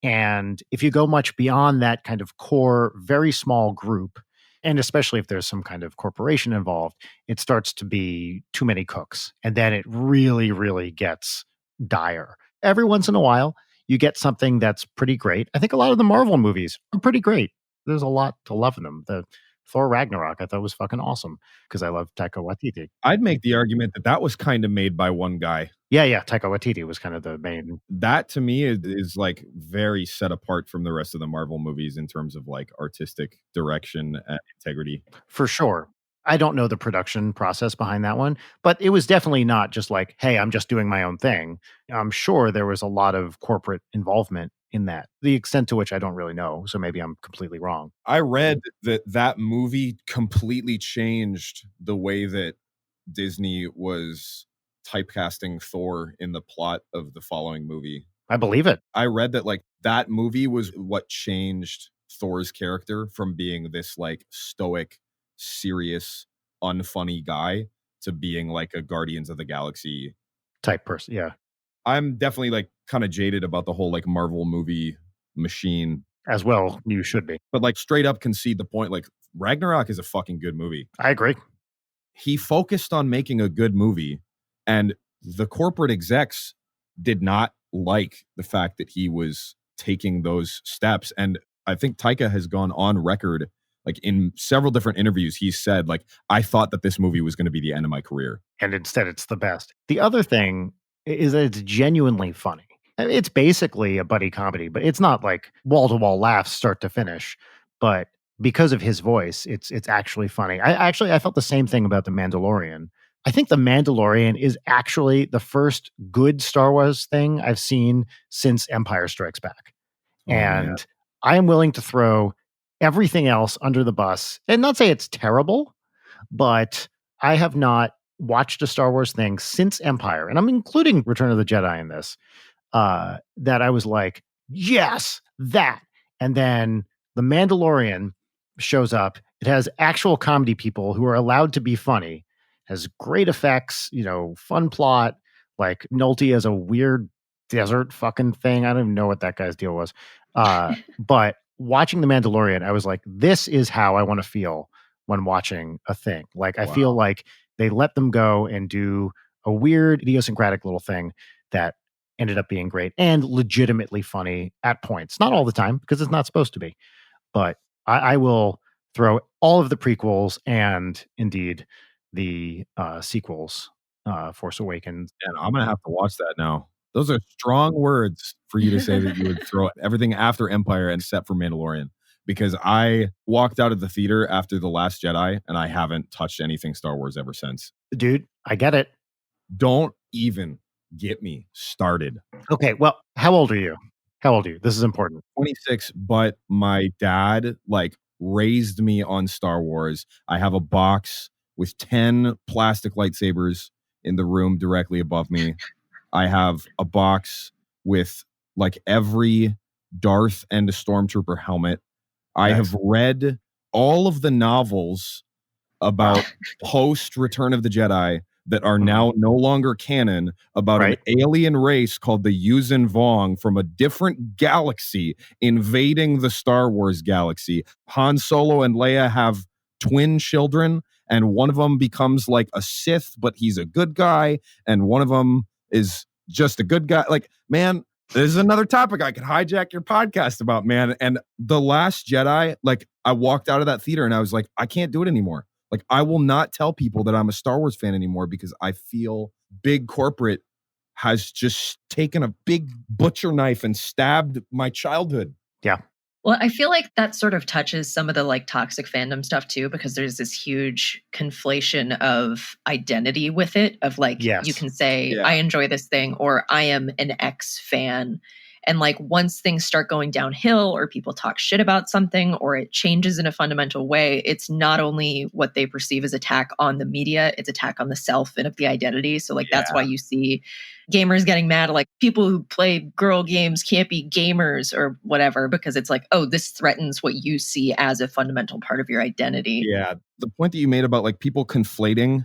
C: And if you go much beyond that kind of core, very small group, and especially if there's some kind of corporation involved, it starts to be too many cooks. And then it really, really gets dire. Every once in a while, you get something that's pretty great. I think a lot of the Marvel movies are pretty great. There's a lot to love in them. The Thor Ragnarok I thought was fucking awesome because I love Taika Waititi.
B: I'd make the argument that was kind of made by one guy.
C: Yeah. Taika Waititi was kind of the main.
B: That to me is like very set apart from the rest of the Marvel movies in terms of like artistic direction and integrity.
C: For sure. I don't know the production process behind that one, but it was definitely not just like, hey, I'm just doing my own thing. I'm sure there was a lot of corporate involvement in that, the extent to which I don't really know. So maybe I'm completely wrong.
B: I read that movie completely changed the way that Disney was typecasting Thor in the plot of the following movie.
C: I believe it.
B: I read that like that movie was what changed Thor's character from being this like stoic, serious, unfunny guy to being like a Guardians of the Galaxy
C: type person. Yeah.
B: I'm definitely like kind of jaded about the whole like Marvel movie machine.
C: As well, you should be.
B: But like straight up concede the point, like Ragnarok is a fucking good movie.
C: I agree.
B: He focused on making a good movie, and the corporate execs did not like the fact that he was taking those steps. And I think Taika has gone on record, like in several different interviews, he said, like, I thought that this movie was going to be the end of my career.
C: And instead it's the best. The other thing is that it's genuinely funny. It's basically a buddy comedy, but it's not like wall-to-wall laughs start to finish. But because of his voice, it's actually funny. I felt the same thing about The Mandalorian I think The Mandalorian is actually the first good Star Wars thing I've seen since Empire Strikes Back.
B: Oh, man.
C: And I am willing to throw everything else under the bus and not say it's terrible, but I have not watched a Star Wars thing since Empire, and I'm including Return of the Jedi in this, that I was like, yes, that. And then The Mandalorian shows up. It has actual comedy people who are allowed to be funny, has great effects, fun plot. Like Nolte has a weird desert fucking thing. I don't even know what that guy's deal was. But watching The Mandalorian, I was like, this is how I want to feel when watching a thing. Like, I feel like they let them go and do a weird, idiosyncratic little thing that ended up being great and legitimately funny at points. Not all the time, because it's not supposed to be. But I will throw all of the prequels and indeed the sequels, Force Awakens.
B: And I'm going to have to watch that now. Those are strong words for you to say that you would throw everything after Empire except for Mandalorian. Because I walked out of the theater after The Last Jedi and I haven't touched anything Star Wars ever since.
C: Dude, I get it.
B: Don't even get me started.
C: Okay, well, how old are you? This is important.
B: 26, but my dad raised me on Star Wars. I have a box with 10 plastic lightsabers in the room directly above me. I have a box with every Darth and a Stormtrooper helmet. I have read all of the novels about post Return of the Jedi that are now no longer canon about an alien race called the Yuuzhan Vong from a different galaxy invading the Star Wars galaxy. Han Solo and Leia have twin children, and one of them becomes a Sith, but he's a good guy, and one of them is just a good guy. Man, this is another topic I could hijack your podcast about, man. And The Last Jedi, I walked out of that theater and I was like, I can't do it anymore. I will not tell people that I'm a Star Wars fan anymore because I feel big corporate has just taken a big butcher knife and stabbed my childhood.
C: Yeah.
A: Well, I feel like that sort of touches some of the toxic fandom stuff too, because there's this huge conflation of identity with it of
C: yes.
A: You can say, I enjoy this thing, or I am an X fan. And once things start going downhill or people talk shit about something or it changes in a fundamental way, it's not only what they perceive as attack on the media, it's attack on the self and of the identity. So that's why you see gamers getting mad at people who play girl games can't be gamers or whatever, because it's oh, this threatens what you see as a fundamental part of your identity.
B: Yeah. The point that you made about people conflating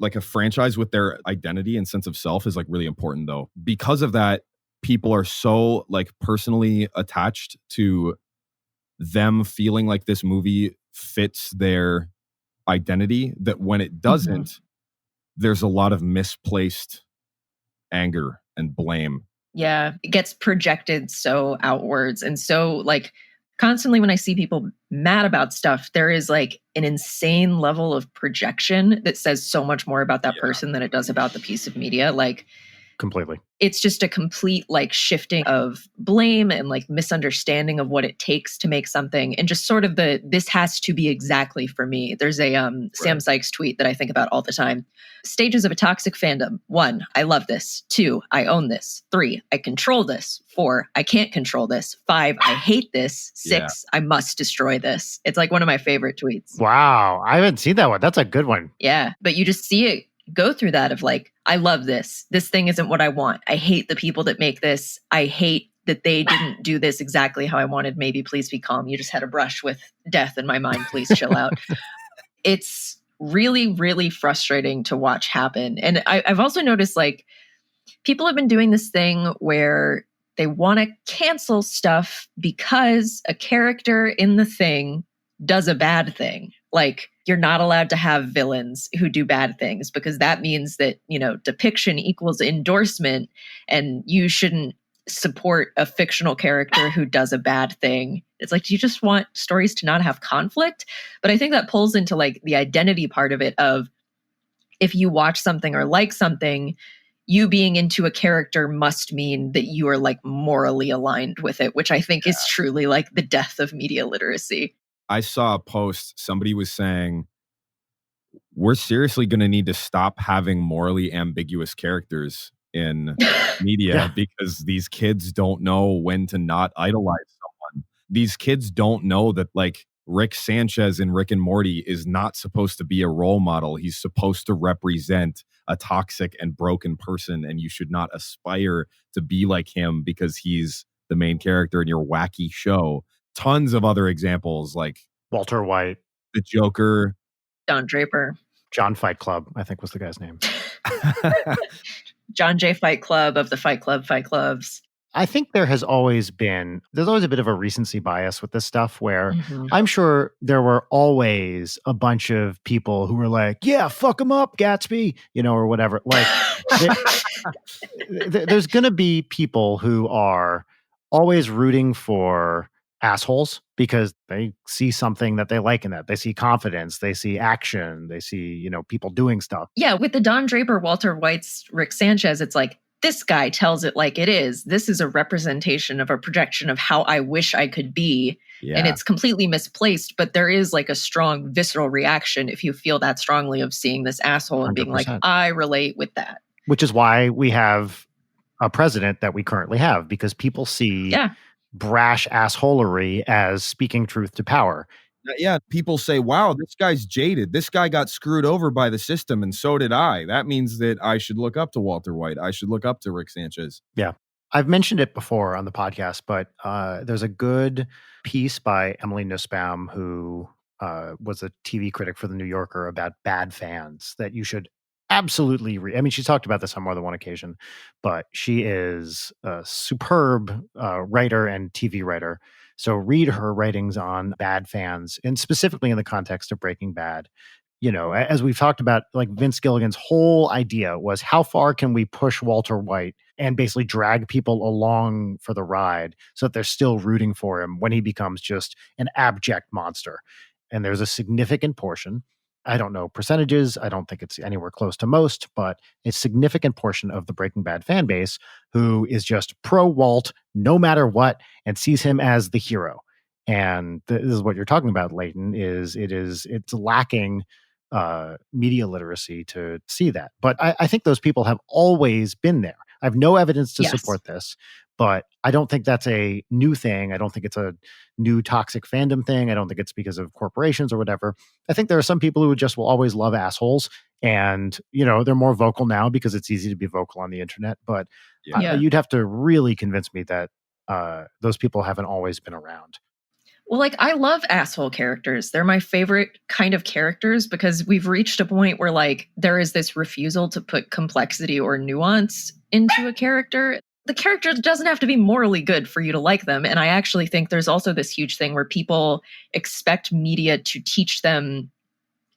B: a franchise with their identity and sense of self is really important though. Because of that, people are so personally attached to them feeling like this movie fits their identity that when it doesn't, there's a lot of misplaced anger and blame.
A: Yeah, it gets projected so outwards. And so constantly when I see people mad about stuff, there is an insane level of projection that says so much more about that person than it does about the piece of media.
C: Completely.
A: It's just a complete shifting of blame and misunderstanding of what it takes to make something, and just sort of this has to be exactly for me. There's a Sam Sykes tweet that I think about all the time. Stages of a toxic fandom. 1, I love this. 2, I own this. 3, I control this. 4, I can't control this. 5, I hate this. 6, I must destroy this. It's one of my favorite tweets.
C: Wow. I haven't seen that one. That's a good one.
A: Yeah. But you just see it go through that of I love this. This thing isn't what I want. I hate the people that make this. I hate that they didn't do this exactly how I wanted. Maybe please be calm. You just had a brush with death in my mind. Please chill out. It's really, really frustrating to watch happen. And I've also noticed people have been doing this thing where they want to cancel stuff because a character in the thing does a bad thing. You're not allowed to have villains who do bad things because that means that, depiction equals endorsement, and you shouldn't support a fictional character who does a bad thing. It's do you just want stories to not have conflict? But I think that pulls into the identity part of it of if you watch something or like something, you being into a character must mean that you are morally aligned with it, which I think is truly the death of media literacy.
B: I saw a post, somebody was saying, we're seriously going to need to stop having morally ambiguous characters in media
C: Yeah.
B: because these kids don't know when to not idolize someone. These kids don't know that, like, Rick Sanchez in Rick and Morty is not supposed to be a role model. He's supposed to represent a toxic and broken person, and you should not aspire to be like him because he's the main character in your wacky show. Tons of other examples, like
C: Walter White,
B: the Joker.
A: Don Draper.
C: John Fight Club, I think was the guy's name.
A: John J. Fight Club of the Fight Club Fight Clubs.
C: I think there's always a bit of a recency bias with this stuff where
A: Mhm.
C: I'm sure there were always a bunch of people who were like, yeah, fuck him up, Gatsby, or whatever. Like, there's going to be people who are always rooting for assholes because they see something that they like in that. They see confidence, they see action, they see, people doing stuff.
A: Yeah, with the Don Draper, Walter White's Rick Sanchez, it's like, this guy tells it like it is. This is a representation of a projection of how I wish I could be.
B: Yeah.
A: And it's completely misplaced, but there is like a strong visceral reaction if you feel that strongly of seeing this asshole and being like,
C: 100%.
A: I relate with that.
C: Which is why we have a president that we currently have, because people see
A: Yeah.
C: brash assholery as speaking truth to power.
B: Yeah, people say, wow, this guy's jaded. This guy got screwed over by the system, and so did I. That means that I should look up to Walter White. I should look up to Rick Sanchez.
C: Yeah. I've mentioned it before on the podcast, but there's a good piece by Emily Nussbaum, who was a TV critic for The New Yorker, about bad fans that you should absolutely read. I mean, she's talked about this on more than one occasion, but she is a superb writer and TV writer. So read her writings on bad fans, and specifically in the context of Breaking Bad. As we've talked about, like, Vince Gilligan's whole idea was, how far can we push Walter White and basically drag people along for the ride so that they're still rooting for him when he becomes just an abject monster. And there's a significant portion, I don't know percentages, I don't think it's anywhere close to most, but a significant portion of the Breaking Bad fan base who is just pro Walt no matter what and sees him as the hero. And this is what you're talking about, Leighton, it's lacking media literacy to see that. But I think those people have always been there. I have no evidence to
A: Yes.
C: support this, but I don't think that's a new thing. I don't think it's a new toxic fandom thing. I don't think it's because of corporations or whatever. I think there are some people who just will always love assholes, and they're more vocal now because it's easy to be vocal on the internet. But
A: Yeah.
C: you'd have to really convince me that those people haven't always been around.
A: Well, like, I love asshole characters. They're my favorite kind of characters because we've reached a point where, like, there is this refusal to put complexity or nuance into a character. The character doesn't have to be morally good for you to like them. And I actually think there's also this huge thing where people expect media to teach them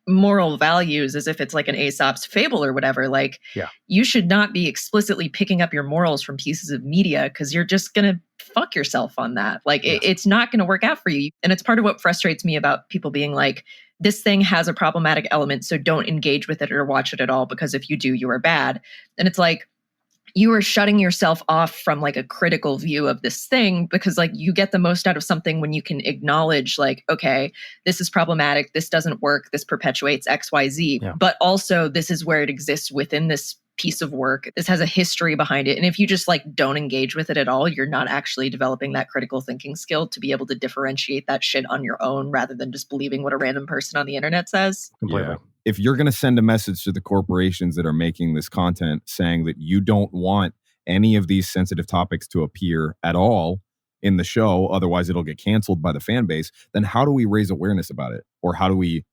A: moral values as if it's like an Aesop's fable or whatever. Like,
C: Yeah.
A: you should not be explicitly picking up your morals from pieces of media because you're just going to fuck yourself on that. Like,
C: Yes.
A: it's not going to work out for you. And it's part of what frustrates me about people being like, this thing has a problematic element, so don't engage with it or watch it at all, because if you do, you are bad. And it's like, you are shutting yourself off from like a critical view of this thing, because like you get the most out of something when you can acknowledge, like, okay, this is problematic, this doesn't work, this perpetuates XYZ,
C: Yeah.
A: but also this is where it exists within this piece of work. This has a history behind it. And if you just like don't engage with it at all, you're not actually developing that critical thinking skill to be able to differentiate that shit on your own rather than just believing what a random person on the internet says.
C: Completely.
B: Yeah. If you're going to send a message to the corporations that are making this content saying that you don't want any of these sensitive topics to appear at all in the show, otherwise it'll get canceled by the fan base, then how do we raise awareness about it? Or how do we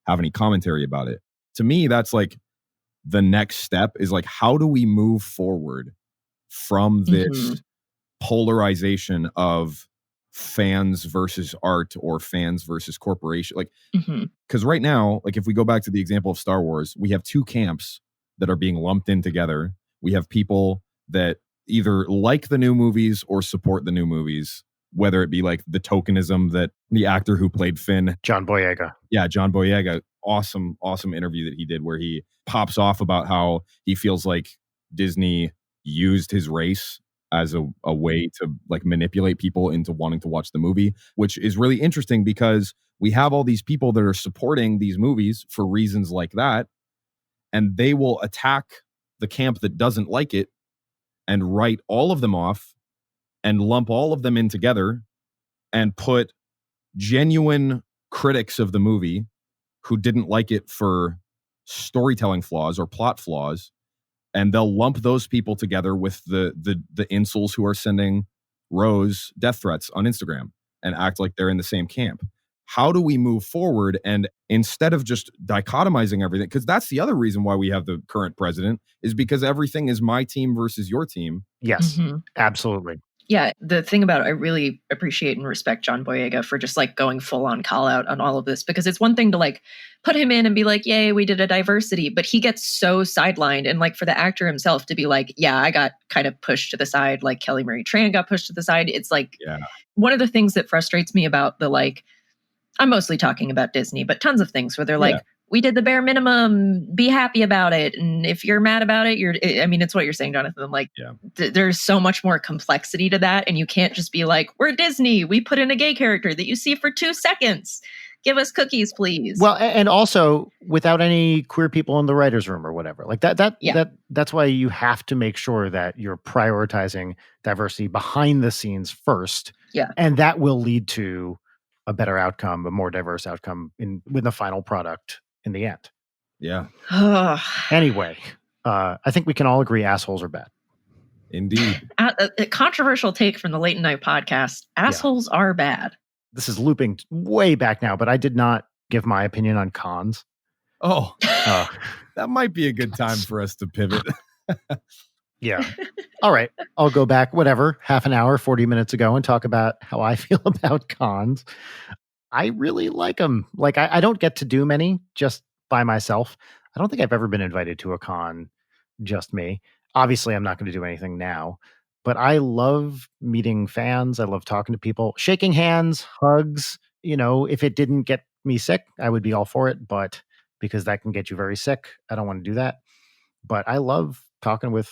B: have any commentary about it? To me, that's like the next step, is like, how do we move forward from this polarization of fans versus art or fans versus corporation? Like, because right now, like, if we go back to the example of Star Wars, we have two camps that are being lumped in together. We have people that either like the new movies or support the new movies, whether it be like the tokenism that the actor who played Finn,
C: John Boyega.
B: Yeah, John Boyega, awesome interview that he did where he pops off about how he feels like Disney used his race as a way to like manipulate people into wanting to watch the movie, which is really interesting because we have all these people that are supporting these movies for reasons like that, and they will attack the camp that doesn't like it and write all of them off and lump all of them in together and put genuine critics of the movie who didn't like it for storytelling flaws or plot flaws, and they'll lump those people together with the incels who are sending Rose death threats on Instagram and act like they're in the same camp. How do we move forward? And instead of just dichotomizing everything, because that's the other reason why we have the current president, is because everything is my team versus your team.
C: Yes, absolutely.
A: Yeah, the thing about it, I really appreciate and respect John Boyega for just like going full on call out on all of this, because it's one thing to like put him in and be like, yay, we did a diversity, but he gets so sidelined. And like for the actor himself to be like, yeah, I got kind of pushed to the side, like Kelly Marie Tran got pushed to the side. It's like one of the things that frustrates me about the like, I'm mostly talking about Disney, but tons of things where they're like, we did the bare minimum, be happy about it. And if you're mad about it, I mean, it's what you're saying, Jonathan. Like, there's so much more complexity to that. And you can't just be like, we're Disney. We put in a gay character that you see for 2 seconds. Give us cookies, please.
C: Well, and also without any queer people in the writer's room or whatever. Like that's why you have to make sure that you're prioritizing diversity behind the scenes first.
A: Yeah.
C: And that will lead to a better outcome, a more diverse outcome with the final product in the end.
B: Yeah.
C: Anyway, I think we can all agree assholes are bad.
B: Indeed.
A: A controversial take from the Late Night podcast. Assholes are bad.
C: This is looping way back now, but I did not give my opinion on cons.
B: Oh, that might be a good time for us to pivot.
C: Yeah. All right. I'll go back, whatever, half an hour, 40 minutes ago and talk about how I feel about cons. I really like them. Like, I don't get to do many just by myself. I don't think I've ever been invited to a con, just me. Obviously, I'm not going to do anything now, but I love meeting fans. I love talking to people, shaking hands, hugs. You know, if it didn't get me sick, I would be all for it. But because that can get you very sick, I don't want to do that. But I love talking with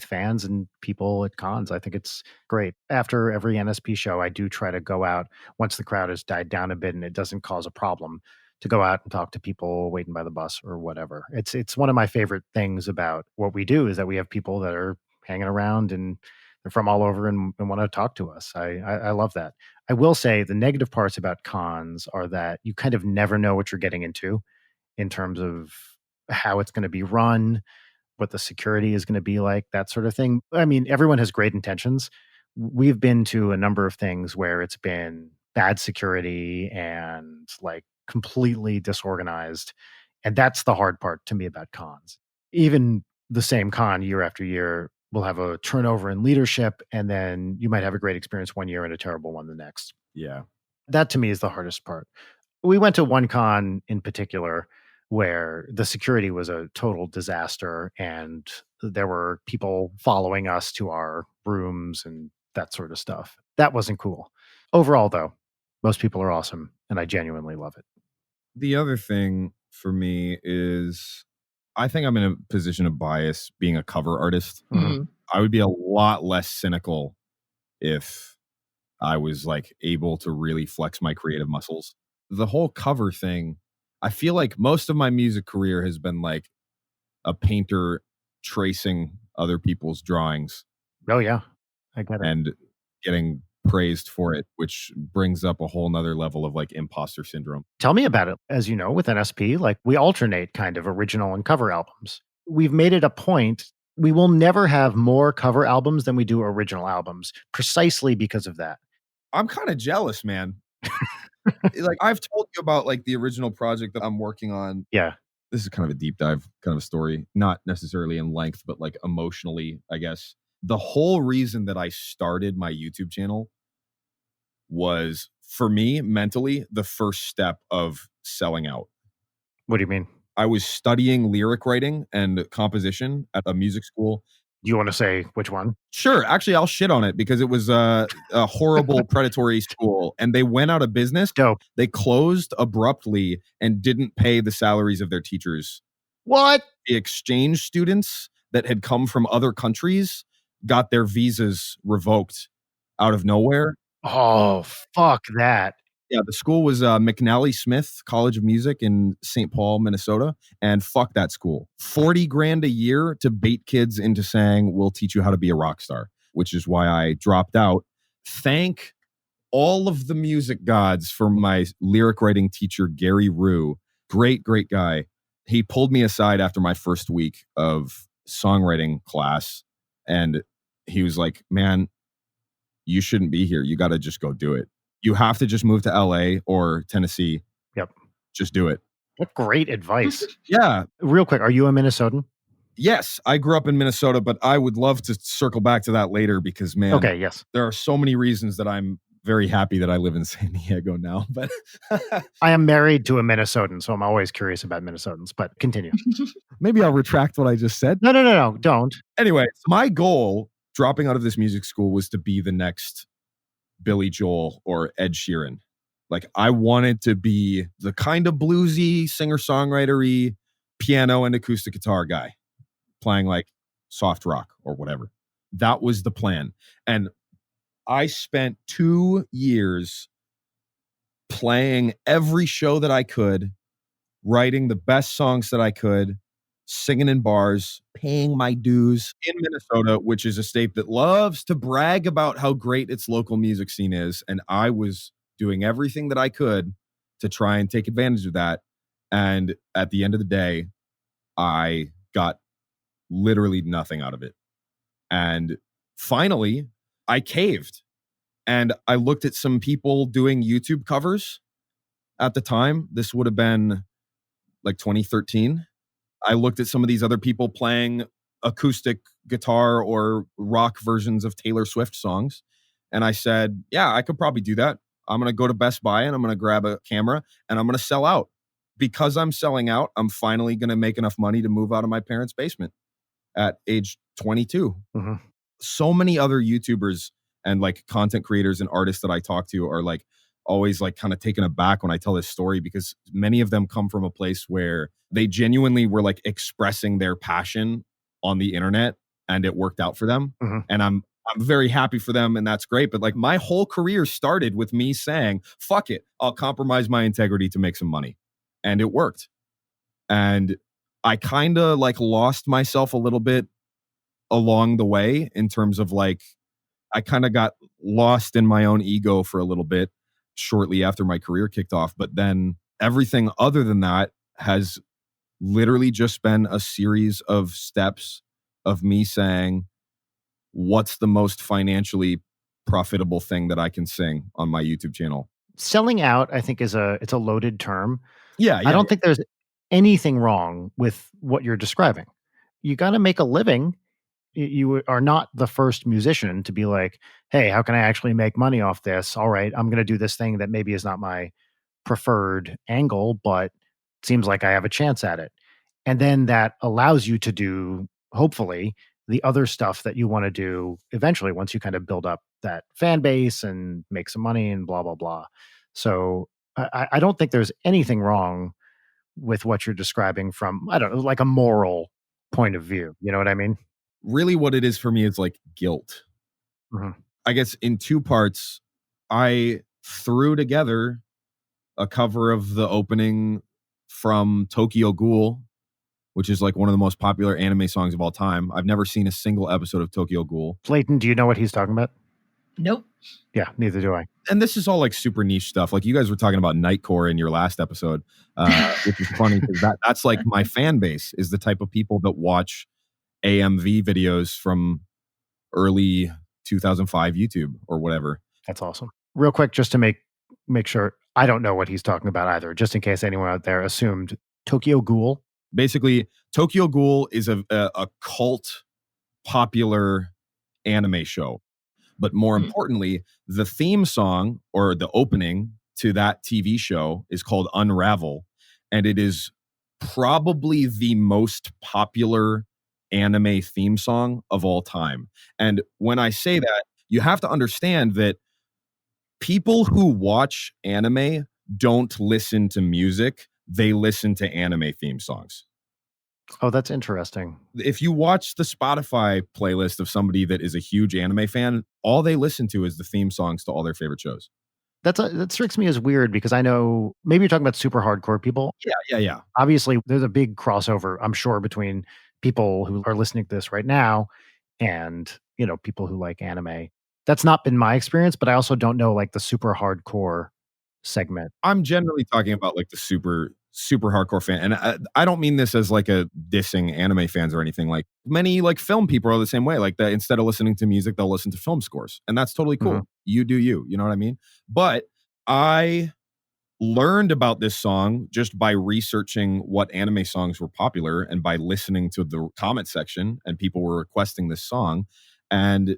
C: fans and people at cons. I think it's great. After every NSP show, I do try to go out once the crowd has died down a bit and it doesn't cause a problem to go out and talk to people waiting by the bus or whatever. It's one of my favorite things about what we do is that we have people that are hanging around and they're from all over and want to talk to us. I love that. I will say the negative parts about cons are that you kind of never know what you're getting into in terms of how it's going to be run, what the security is going to be like, that sort of thing. I mean, everyone has great intentions. We've been to a number of things where it's been bad security and like completely disorganized. And that's the hard part to me about cons. Even the same con year after year will have a turnover in leadership, and then you might have a great experience one year and a terrible one the next.
B: Yeah.
C: That to me is the hardest part. We went to one con in particular where the security was a total disaster and there were people following us to our rooms and that sort of stuff. That wasn't cool. Overall, though, most people are awesome and I genuinely love it.
B: The other thing for me is I think I'm in a position of bias being a cover artist.
A: Mm-hmm.
B: I would be a lot less cynical if I was like able to really flex my creative muscles. The whole cover thing, I feel like most of my music career has been like a painter tracing other people's drawings.
C: Oh, yeah. I get it.
B: And getting praised for it, which brings up a whole nother level of like imposter syndrome.
C: Tell me about it. As you know, with NSP, like we alternate kind of original and cover albums. We've made it a point. We will never have more cover albums than we do original albums, precisely because of that.
B: I'm kind of jealous, man. Like I've told you about like the original project that I'm working on.
C: Yeah.
B: This is kind of a deep dive kind of a story, not necessarily in length, but like emotionally, I guess. The whole reason that I started my YouTube channel was for me mentally the first step of selling out.
C: What do you mean?
B: I was studying lyric writing and composition at a music school.
C: Do you want to say which one?
B: Sure. Actually, I'll shit on it because it was a horrible predatory school and they went out of business.
C: Dope.
B: They closed abruptly and didn't pay the salaries of their teachers.
C: What?
B: The exchange students that had come from other countries got their visas revoked out of nowhere.
C: Oh, fuck that.
B: Yeah, the school was McNally Smith College of Music in St. Paul, Minnesota. And fuck that school. 40 grand a year to bait kids into saying, we'll teach you how to be a rock star, which is why I dropped out. Thank all of the music gods for my lyric writing teacher, Gary Rue. Great, great guy. He pulled me aside after my first week of songwriting class. And he was like, man, you shouldn't be here. You got to just go do it. You have to just move to LA or Tennessee.
C: Yep.
B: Just do it.
C: What great advice.
B: Yeah.
C: Real quick, are you a Minnesotan?
B: Yes, I grew up in Minnesota, but I would love to circle back to that later because, man,
C: Okay, yes.
B: there are so many reasons that I'm very happy that I live in San Diego now. But
C: I am married to a Minnesotan, so I'm always curious about Minnesotans, but continue.
B: maybe I'll retract what I just said.
C: No, don't.
B: Anyway, my goal dropping out of this music school was to be the next Billy Joel or Ed Sheeran. Like, I wanted to be the kind of bluesy, singer-songwriter-y, piano and acoustic guitar guy playing like soft rock or whatever. That was the plan. And I spent 2 years playing every show that I could, writing the best songs that I could, singing in bars, paying my dues in Minnesota, which is a state that loves to brag about how great its local music scene is. And I was doing everything that I could to try and take advantage of that. And at the end of the day, I got literally nothing out of it. And finally, I caved. And I looked at some people doing YouTube covers at the time. This would have been like 2013. I looked at some of these other people playing acoustic guitar or rock versions of Taylor Swift songs. And I said, yeah, I could probably do that. I'm going to go to Best Buy and I'm going to grab a camera and I'm going to sell out. Because I'm selling out, I'm finally going to make enough money to move out of my parents' basement at age 22.
C: Mm-hmm.
B: So many other YouTubers and like content creators and artists that I talk to are like always like kind of taken aback when I tell this story, because many of them come from a place where they genuinely were like expressing their passion on the internet and it worked out for them.
C: Mm-hmm.
B: And I'm very happy for them and that's great. But like my whole career started with me saying, fuck it, I'll compromise my integrity to make some money. And it worked. And I kind of like lost myself a little bit along the way in terms of like, I kind of got lost in my own ego for a little bit shortly after my career kicked off. But then everything other than that has literally just been a series of steps of me saying, what's the most financially profitable thing that I can sing on my YouTube channel?
C: Selling out, I think, it's a loaded term.
B: Yeah.
C: I don't think there's anything wrong with what you're describing. You got to make a living. You are not the first musician to be like, hey, how can I actually make money off this? All right, I'm going to do this thing that maybe is not my preferred angle, but seems like I have a chance at it. And then that allows you to do, hopefully, the other stuff that you want to do eventually once you kind of build up that fan base and make some money and blah, blah, blah. So I don't think there's anything wrong with what you're describing from, I don't know, like a moral point of view. You know what I mean?
B: Really what it is for me is like guilt.
C: Mm-hmm.
B: I guess in two parts, I threw together a cover of the opening from Tokyo Ghoul, which is like one of the most popular anime songs of all time. I've never seen a single episode of Tokyo Ghoul.
C: Leighton, do you know what he's talking about?
A: Nope.
C: Yeah, neither do I.
B: And this is all like super niche stuff. Like you guys were talking about Nightcore in your last episode, which is funny because that's like my fan base is the type of people that watch AMV videos from early 2005 YouTube or whatever.
C: That's awesome. Real quick, just to make sure, I don't know what he's talking about either, just in case anyone out there assumed. Tokyo Ghoul.
B: Basically, Tokyo Ghoul is a cult popular anime show. But more importantly, the theme song or the opening to that TV show is called Unravel. And it is probably the most popular anime theme song of all time. And when I say that, you have to understand that people who watch anime don't listen to music. They listen to anime theme songs.
C: Oh, that's interesting.
B: If you watch the Spotify playlist of somebody that is a huge anime fan, all they listen to is the theme songs to all their favorite shows.
C: That strikes me as weird because I know maybe you're talking about super hardcore people.
B: Yeah.
C: Obviously, there's a big crossover, I'm sure, between people who are listening to this right now and, people who like anime. That's not been my experience, but I also don't know like the super hardcore segment.
B: I'm generally talking about like the super hardcore fan, and I don't mean this as like a dissing anime fans or anything. Like many like film people are the same way. Like that, instead of listening to music, they'll listen to film scores, and that's totally cool.
C: Mhm.
B: You do you. You know what I mean? But I learned about this song just by researching what anime songs were popular and by listening to the comment section, and people were requesting this song, and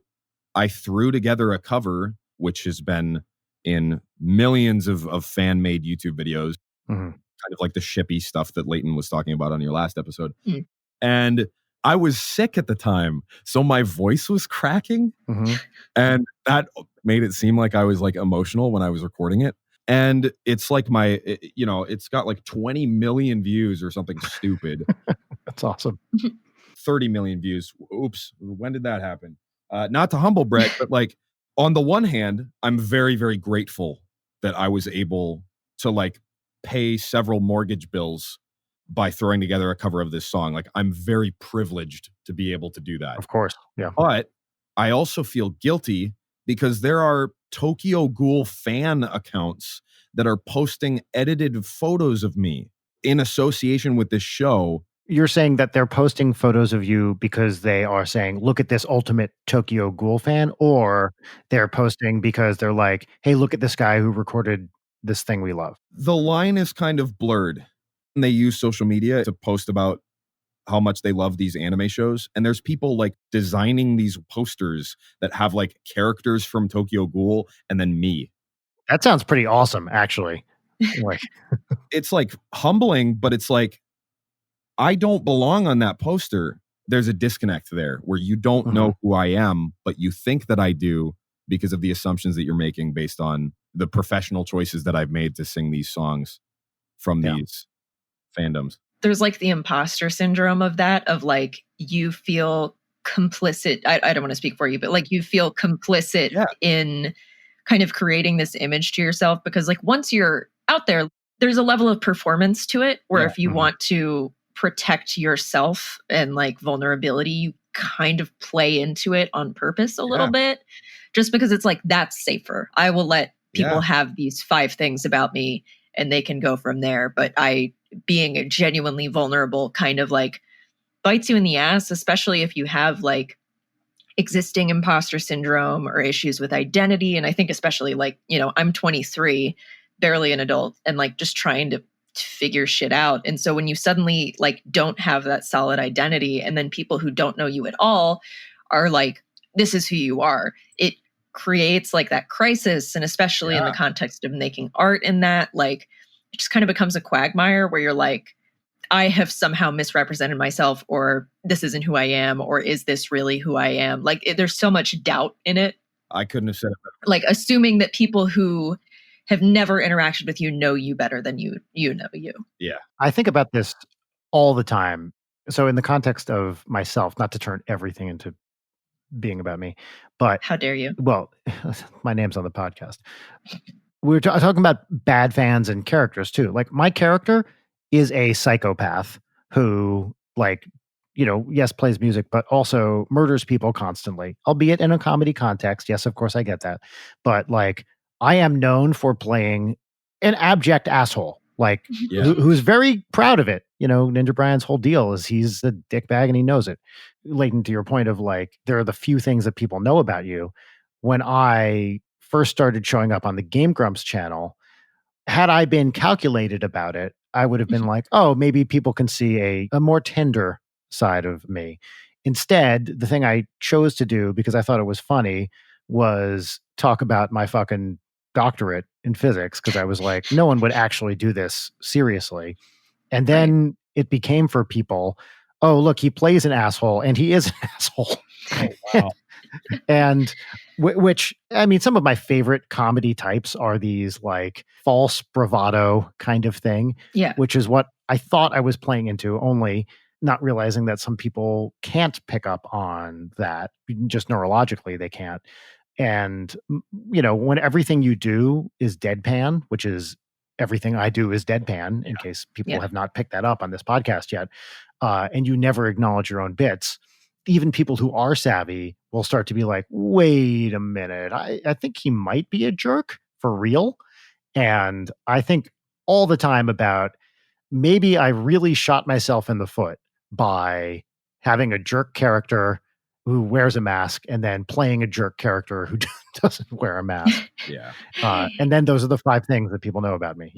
B: I threw together a cover which has been in millions of fan made YouTube videos,
C: Mhm.
B: kind of like the shippy stuff that Leighton was talking about on your last episode.
A: Mm.
B: And I was sick at the time, so my voice was cracking,
C: Mhm.
B: and that made it seem like I was like emotional when I was recording it. And it's like it's got like 20 million views or something stupid.
C: That's awesome.
B: 30 million views. Oops, when did that happen? Not to humble brag, but like on the one hand, I'm very, very grateful that I was able to like pay several mortgage bills by throwing together a cover of this song. Like I'm very privileged to be able to do that.
C: Of course. Yeah.
B: But I also feel guilty because there are Tokyo Ghoul fan accounts that are posting edited photos of me in association with this show.
C: You're saying that they're posting photos of you because they are saying, look at this ultimate Tokyo Ghoul fan, or they're posting because they're like, hey, look at this guy who recorded this thing we love.
B: The line is kind of blurred. And they use social media to post about how much they love these anime shows. And there's people like designing these posters that have like characters from Tokyo Ghoul and then me.
C: That sounds pretty awesome, actually. Like,
B: It's like humbling, but it's like, I don't belong on that poster. There's a disconnect there where you don't know who I am, but you think that I do because of the assumptions that you're making based on the professional choices that I've made to sing these songs from these fandoms.
A: There's like the imposter syndrome of that, of like you feel complicit. I don't want to speak for you, but like you feel complicit in kind of creating this image to yourself, because like once you're out there, there's a level of performance to it where if you want to protect yourself and like vulnerability, you kind of play into it on purpose a little bit, just because it's like, that's safer. I will let people have these 5 things about me and they can go from there. But being genuinely vulnerable kind of like bites you in the ass, especially if you have like existing imposter syndrome or issues with identity. And I think especially like, I'm 23, barely an adult, and like just trying to figure shit out. And so when you suddenly like don't have that solid identity, and then people who don't know you at all are like, this is who you are, it creates like that crisis. And especially in the context of making art, in that like it just kind of becomes a quagmire where you're like, I have somehow misrepresented myself, or this isn't who I am, or is this really who I am? Like there's so much doubt in it.
B: I couldn't have said it better.
A: Like assuming that people who have never interacted with you know you better than you know you.
B: Yeah.
C: I think about this all the time. So in the context of myself, not to turn everything into being about me, but
A: how dare you?
C: Well, my name's on the podcast. We were talking about bad fans and characters too. Like my character is a psychopath who like, yes, plays music, but also murders people constantly, albeit in a comedy context. Yes, of course I get that. But like, I am known for playing an abject asshole, like who's very proud of it. Ninja Brian's whole deal is he's a dickbag and he knows it. Leighton, to your point of like, there are the few things that people know about you. When I first started showing up on the Game Grumps channel, had I been calculated about it, I would have been like, oh, maybe people can see a more tender side of me. Instead, the thing I chose to do, because I thought it was funny, was talk about my fucking doctorate in physics, because I was like, no one would actually do this seriously. And then it became for people, oh, look, he plays an asshole and he is an asshole.
B: Oh, wow.
C: And which, I mean, some of my favorite comedy types are these like false bravado kind of thing, which is what I thought I was playing into, only not realizing that some people can't pick up on that, just neurologically they can't. And, when everything you do is deadpan, which is everything I do is deadpan, in case people have not picked that up on this podcast yet, and you never acknowledge your own bits, even people who are savvy will start to be like, wait a minute, I think he might be a jerk for real. And I think all the time about maybe I really shot myself in the foot by having a jerk character who wears a mask and then playing a jerk character who doesn't wear a mask.
B: Yeah.
C: And then those are the 5 things that people know about me,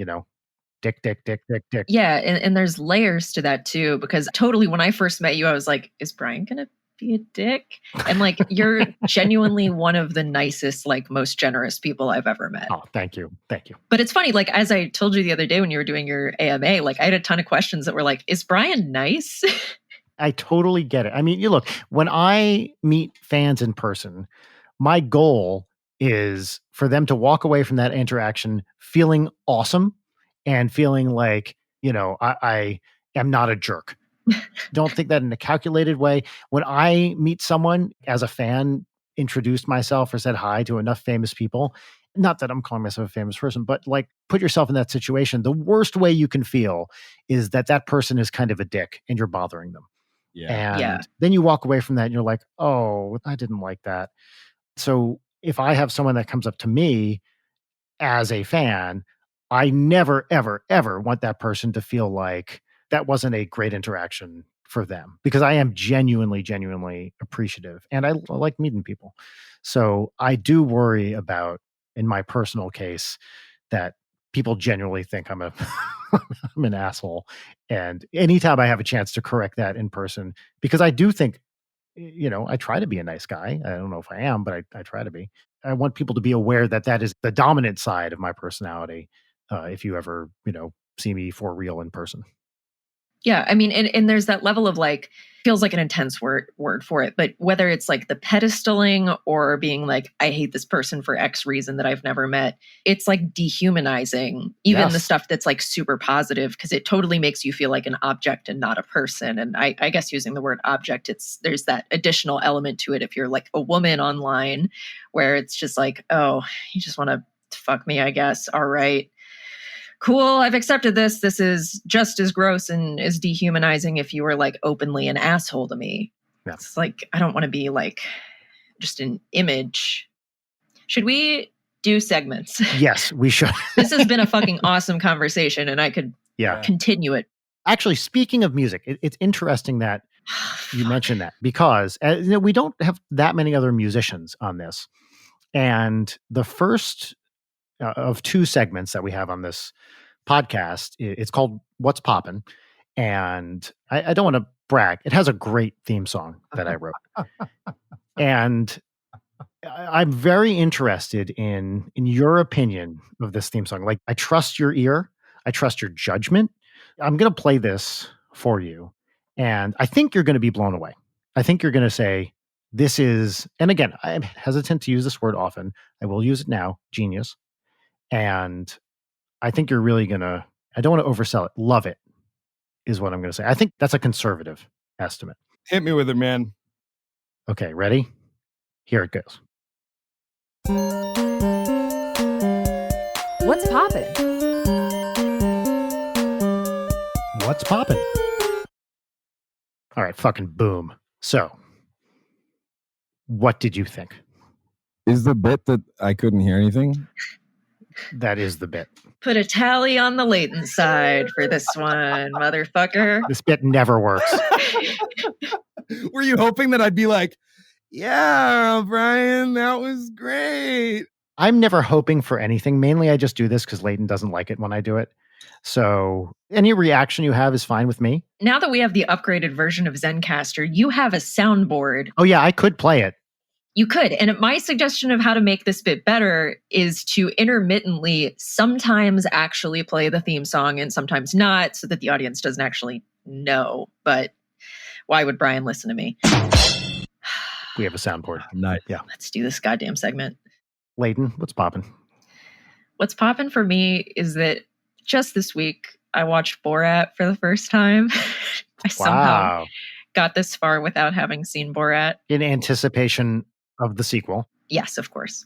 C: dick, dick, dick, dick, dick.
A: Yeah, and there's layers to that too, because totally when I first met you, I was like, is Brian going to be a dick? And like, you're genuinely one of the nicest, like most generous people I've ever met.
C: Oh, thank you. Thank you.
A: But it's funny, like, as I told you the other day when you were doing your AMA, like I had a ton of questions that were like, is Brian nice?
C: I totally get it. I mean, you look, when I meet fans in person, my goal is for them to walk away from that interaction feeling awesome and feeling like, I am not a jerk. Don't think that in a calculated way. When I meet someone as a fan, introduced myself or said hi to enough famous people, not that I'm calling myself a famous person, but like put yourself in that situation. The worst way you can feel is that person is kind of a dick and you're bothering them.
B: Yeah.
C: And then you walk away from that and you're like, oh, I didn't like that. So if I have someone that comes up to me as a fan, I never, ever, ever want that person to feel like that wasn't a great interaction for them, because I am genuinely, genuinely appreciative and I like meeting people. So I do worry about, in my personal case, that people genuinely think I'm I'm an asshole. And anytime I have a chance to correct that in person, because I do think, I try to be a nice guy. I don't know if I am, but I try to be. I want people to be aware that is the dominant side of my personality. If you ever, see me for real in person.
A: Yeah, I mean, and there's that level of like, feels like an intense word for it, but whether it's like the pedestaling or being like, I hate this person for X reason that I've never met, it's like dehumanizing, even the stuff that's like super positive, because it totally makes you feel like an object and not a person. And I guess using the word object, there's that additional element to it if you're like a woman online, where it's just like, oh, you just want to fuck me, I guess. All right. Cool, I've accepted this. This is just as gross and as dehumanizing if you were like openly an asshole to me. Yeah. It's like, I don't want to be like just an image. Should we do segments?
C: Yes, we should.
A: This has been a fucking awesome conversation and I could continue it.
C: Actually, speaking of music, it's interesting that you mentioned that, because we don't have that many other musicians on this. And the first of 2 segments that we have on this podcast, it's called What's Poppin'. And I don't want to brag. It has a great theme song that I wrote. And I'm very interested in your opinion of this theme song. Like, I trust your ear. I trust your judgment. I'm going to play this for you. And I think you're going to be blown away. I think you're going to say, this is, and again, I'm hesitant to use this word often. I will use it now, genius. And I think you're really going to, I don't want to oversell it. Love it is what I'm going to say. I think that's a conservative estimate.
B: Hit me with it, man.
C: Okay, ready? Here it goes.
D: What's poppin'?
C: What's poppin'? All right, fucking boom. So, what did you think?
B: Is the bit that I couldn't hear anything?
C: That is the bit.
A: Put a tally on the Leighton side for this one, motherfucker.
C: This bit never works.
B: Were you hoping that I'd be like, yeah, Brian, that was great?
C: I'm never hoping for anything. Mainly, I just do this because Leighton doesn't like it when I do it. So any reaction you have is fine with me.
A: Now that we have the upgraded version of Zencaster, you have a soundboard.
C: Oh, yeah, I could play it.
A: You could. And my suggestion of how to make this bit better is to intermittently sometimes actually play the theme song and sometimes not, so that the audience doesn't actually know. But why would Brian listen to me?
C: We have a soundboard.
B: Nice.
C: Yeah.
A: Let's do this goddamn segment.
C: Leighton, what's poppin'?
A: What's poppin' for me is that just this week, I watched Borat for the first time. I somehow
C: Wow.
A: got this far without having seen Borat.
C: In anticipation of the sequel.
A: Yes, of course.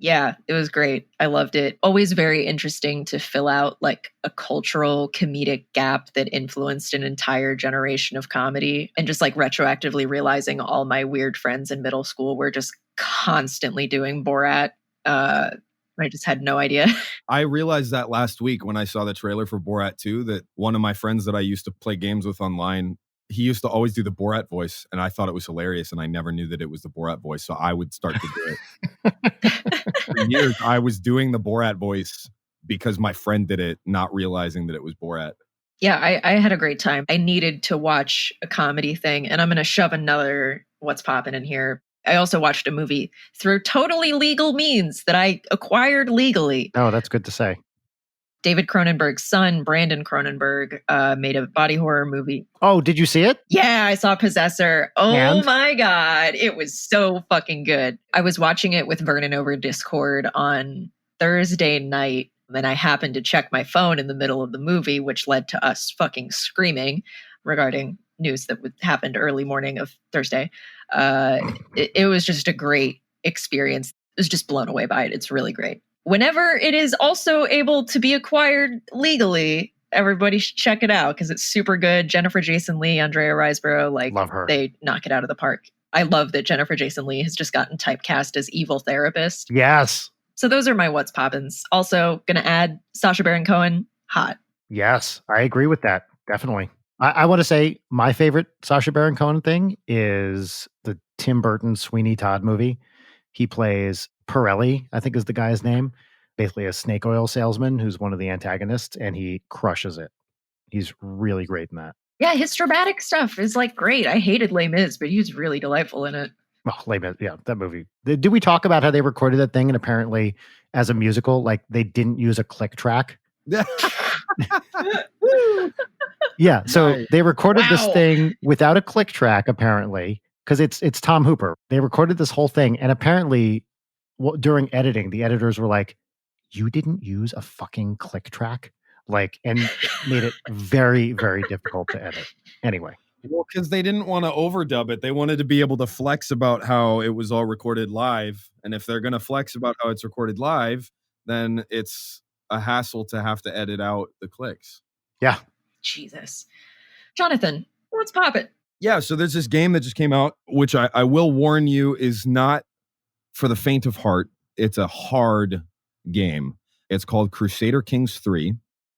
A: Yeah, it was great. I loved it. Always very interesting to fill out like a cultural comedic gap that influenced an entire generation of comedy. And just like retroactively realizing all my weird friends in middle school were just constantly doing Borat. I just had no idea.
B: I realized that last week when I saw the trailer for Borat 2 that one of my friends that I used to play games with online, he used to always do the Borat voice, and I thought it was hilarious, and I never knew that it was the Borat voice, so I would start to do it. For years, I was doing the Borat voice because my friend did it, not realizing that it was Borat.
A: Yeah, I had a great time. I needed to watch a comedy thing, and I'm going to shove another What's Poppin' in here. I also watched a movie through totally legal means that I acquired legally.
C: Oh, that's good to say.
A: David Cronenberg's son, Brandon Cronenberg, made a body horror movie.
C: Oh, did you see it?
A: Yeah, I saw Possessor. Oh
C: And?
A: my God. It was so fucking good. I was watching it with Vernon over Discord on Thursday night. And I happened to check my phone in the middle of the movie, which led to us fucking screaming regarding news that happened early morning of Thursday. It was just a great experience. I was just blown away by it. It's really great. Whenever it is also able to be acquired legally, everybody should check it out because it's super good. Jennifer Jason Leigh, Andrea Riseborough, like
C: Love her.
A: They knock it out of the park. I love that Jennifer Jason Leigh has just gotten typecast as evil therapist.
C: Yes.
A: So those are my What's Poppins. Also gonna add Sacha Baron Cohen, hot.
C: Yes, I agree with that. Definitely. I want to say my favorite Sacha Baron Cohen thing is the Tim Burton Sweeney Todd movie. He plays Pirelli, I think is the guy's name, basically a snake oil salesman who's one of the antagonists, and he crushes it. He's really great in that.
A: Yeah, his dramatic stuff is like great. I hated Les Mis, but he was really delightful in it.
C: Oh, Les Mis, yeah, that movie. Did we talk about how they recorded that thing and apparently as a musical, like they didn't use a click track? Yeah, so
B: Nice.
C: they recorded this
A: Wow.
C: thing without a click track, apparently, because it's Tom Hooper. They recorded this whole thing, and apparently, during editing, the editors were like, "You didn't use a fucking click track," like, and it made it very, very difficult to edit. Anyway,
B: Well, because they didn't want to overdub it. They wanted to be able to flex about how it was all recorded live. And if they're going to flex about how it's recorded live, then it's a hassle to have to edit out the clicks.
C: yeah,
A: Jesus. Jonathan, what's poppin'?
B: Yeah, so there's this game that just came out, which I will warn you is not for the faint of heart. It's a hard game. It's called Crusader Kings 3.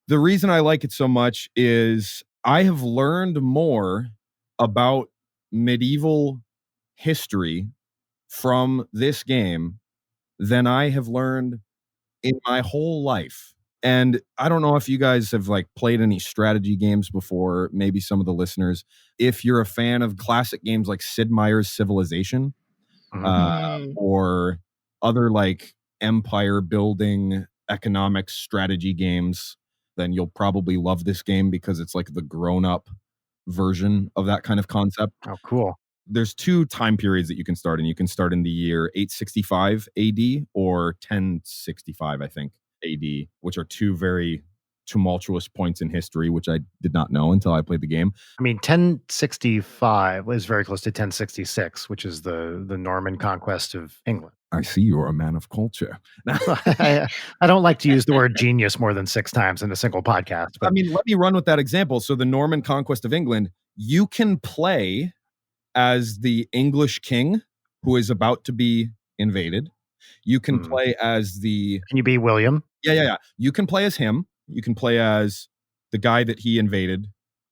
B: The reason I like it so much is I have learned more about medieval history from this game than I have learned in my whole life. And I don't know if you guys have like played any strategy games before, maybe some of the listeners. If you're a fan of classic games like Sid Meier's Civilization, or other like empire building economics strategy games, then you'll probably love this game because it's like the grown-up version of that kind of concept.
C: oh, cool.
B: There's two time periods that you can start in. You can start in the year 865 AD or 1065, I think, AD, which are two very tumultuous points in history, which I did not know until I played the game.
C: I mean, 1065 is very close to 1066, which is the Norman Conquest of England.
B: I see you're a man of culture.
C: I don't like to use the word genius more than 6 times in a single podcast. But
B: I mean, let me run with that example. So the Norman Conquest of England, you can play as the English king who is about to be invaded. You can play as the...
C: Can you be William?
B: Yeah. You can play as him. You can play as the guy that he invaded.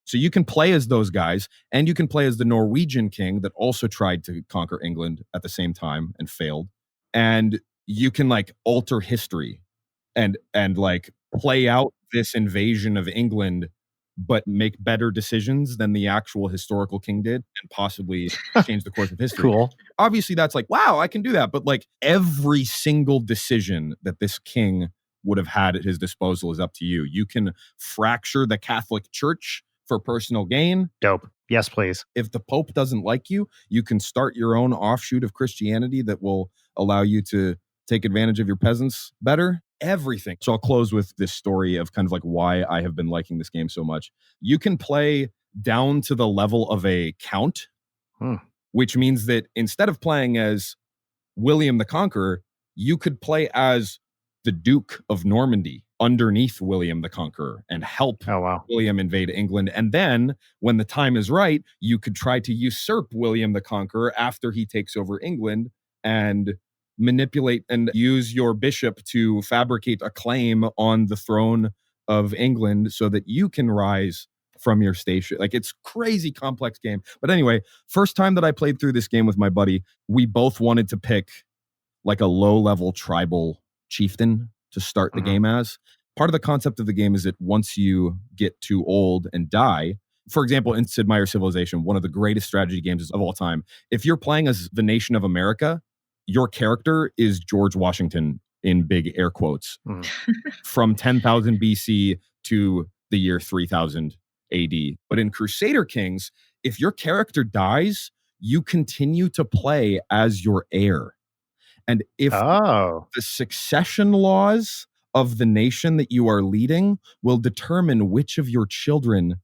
B: So you can play as those guys, and you can play as the Norwegian king that also tried to conquer England at the same time and failed. And you can like alter history and like play out this invasion of England, but make better decisions than the actual historical king did and possibly change the course of history.
C: Cool.
B: Obviously, that's like, wow, I can do that. But like every single decision that this king would have had at his disposal is up to you. You can fracture the Catholic Church for personal gain.
C: Dope. Yes, please.
B: If the Pope doesn't like you, you can start your own offshoot of Christianity that will allow you to take advantage of your peasants better. everything. So I'll close with this story of kind of like why I have been liking this game so much. You can play down to the level of a count, which means that instead of playing as William the Conqueror, you could play as the Duke of Normandy underneath William the Conqueror and help William invade England. And then when the time is right, you could try to usurp William the Conqueror after he takes over England and manipulate and use your bishop to fabricate a claim on the throne of England so that you can rise from your station. Like, it's crazy complex game. But anyway, first time that I played through this game with my buddy, we both wanted to pick like a low-level tribal chieftain to start the game as. Part of the concept of the game is that once you get too old and die, for example, in Sid Meier's Civilization, one of the greatest strategy games of all time, if you're playing as the nation of America, your character is George Washington in big air quotes from 10,000 BC to the year 3000 AD. But in Crusader Kings, if your character dies, you continue to play as your heir. And if the succession laws of the nation that you are leading will determine which of your children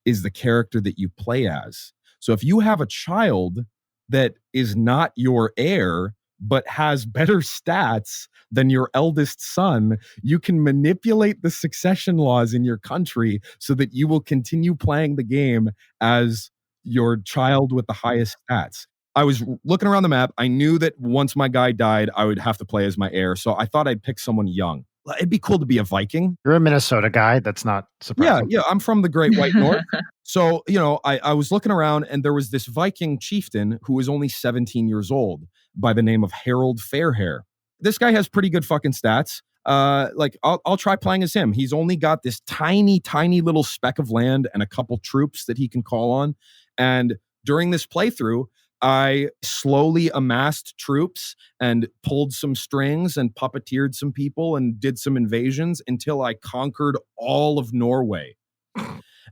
B: is the character that you play as. So if you have a child that is not your heir, but has better stats than your eldest son, you can manipulate the succession laws in your country so that you will continue playing the game as your child with the highest stats. I was looking around the map. I knew that once my guy died, I would have to play as my heir. So I thought I'd pick someone young. It'd be cool to be a Viking.
C: You're a Minnesota guy. That's not surprising.
B: Yeah. I'm from the Great White North. So, I was looking around and there was this Viking chieftain who was only 17 years old by the name of Harold Fairhair. This guy has pretty good fucking stats. I'll try playing as him. He's only got this tiny, tiny little speck of land and a couple troops that he can call on. And during this playthrough, I slowly amassed troops and pulled some strings and puppeteered some people and did some invasions until I conquered all of Norway.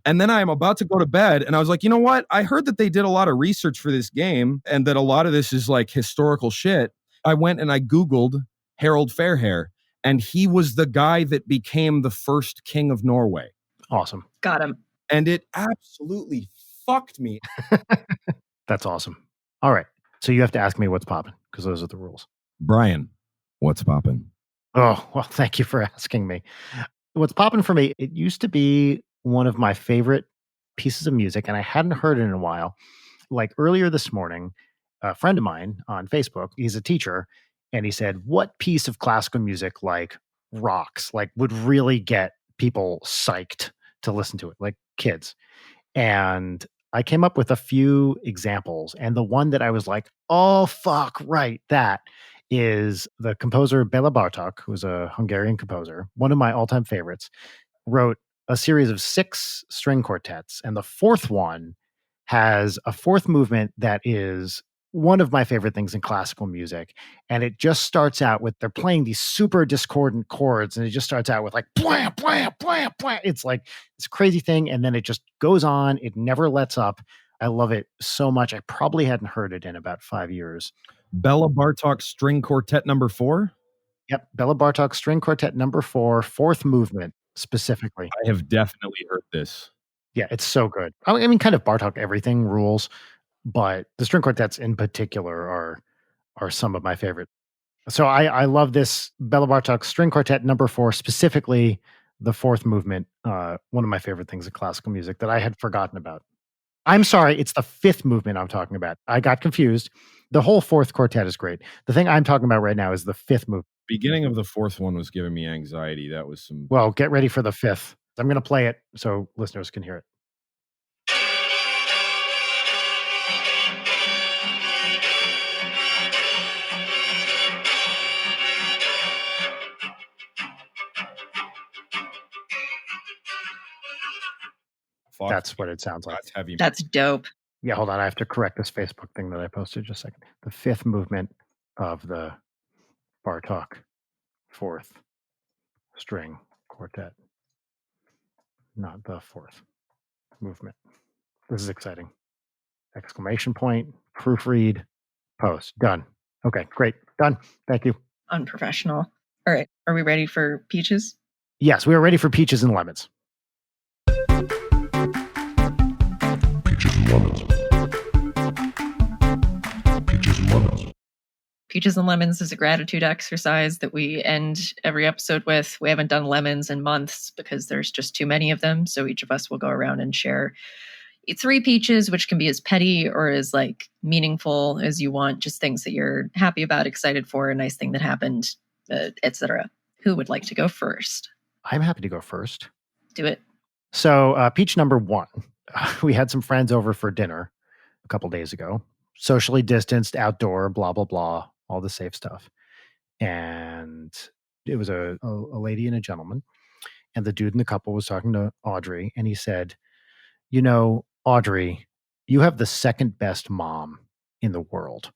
B: And then I'm about to go to bed and I was like, you know what? I heard that they did a lot of research for this game and that a lot of this is like historical shit. I went and I Googled Harold Fairhair and he was the guy that became the first king of Norway.
C: Awesome.
A: Got him.
B: And it absolutely fucked me.
C: That's awesome. All right. So you have to ask me what's poppin', because those are the rules.
B: Brian, what's poppin'?
C: Oh, well, thank you for asking me. What's poppin' for me, it used to be one of my favorite pieces of music, and I hadn't heard it in a while. Like earlier this morning, a friend of mine on Facebook, he's a teacher, and he said, what piece of classical music like rocks, like would really get people psyched to listen to it, like kids? And I came up with a few examples, and the one that I was like, oh, fuck, right, that is the composer Bela Bartok, who's a Hungarian composer, one of my all-time favorites, wrote a series of 6 string quartets, and the fourth one has a fourth movement that is one of my favorite things in classical music. And it just starts out with, they're playing these super discordant chords, and it just starts out with like, blam, blam, blam, blam. It's like this crazy thing. And then it just goes on. It never lets up. I love it so much. I probably hadn't heard it in about 5 years.
B: Bela Bartok String Quartet number 4?
C: Yep. Bela Bartok String Quartet number 4, fourth movement specifically.
B: I have definitely heard this.
C: Yeah, it's so good. I mean, kind of Bartok everything rules, but the string quartets in particular are some of my favorite. So I love this Bela Bartok String Quartet number 4, specifically the fourth movement. One of my favorite things in classical music that I had forgotten about. I'm sorry, it's the fifth movement I'm talking about. I got confused. The whole fourth quartet is great. The thing I'm talking about right now is the fifth movement.
B: Beginning of the fourth one was giving me anxiety. That was some...
C: Well, get ready for the fifth. I'm going to play it so listeners can hear it.
B: Fuck.
C: That's what it sounds like.
B: That's heavy.
A: That's dope.
C: Yeah, hold on. I have to correct this Facebook thing that I posted just a second. The fifth movement of the Bartok fourth string quartet. Not the fourth movement. This is exciting. Exclamation point, proofread, post. Done. Okay, great. Done. Thank you.
A: Unprofessional. All right. Are we ready for peaches?
C: Yes, we are ready for peaches and lemons.
D: Peaches and lemons. Peaches and lemons.
A: Peaches and lemons is a gratitude exercise that we end every episode with. We haven't done lemons in months because there's just too many of them. So each of us will go around and share 3 peaches, which can be as petty or as like meaningful as you want, just things that you're happy about, excited for, a nice thing that happened, etc. Who would like to go first?
C: I'm happy to go first.
A: Do it.
C: So peach number 1, we had some friends over for dinner a couple days ago, socially distanced, outdoor, blah, blah, blah, all the safe stuff. And it was a lady and a gentleman. And the dude in the couple was talking to Audrey, and he said, you know, Audrey, you have the second best mom in the world.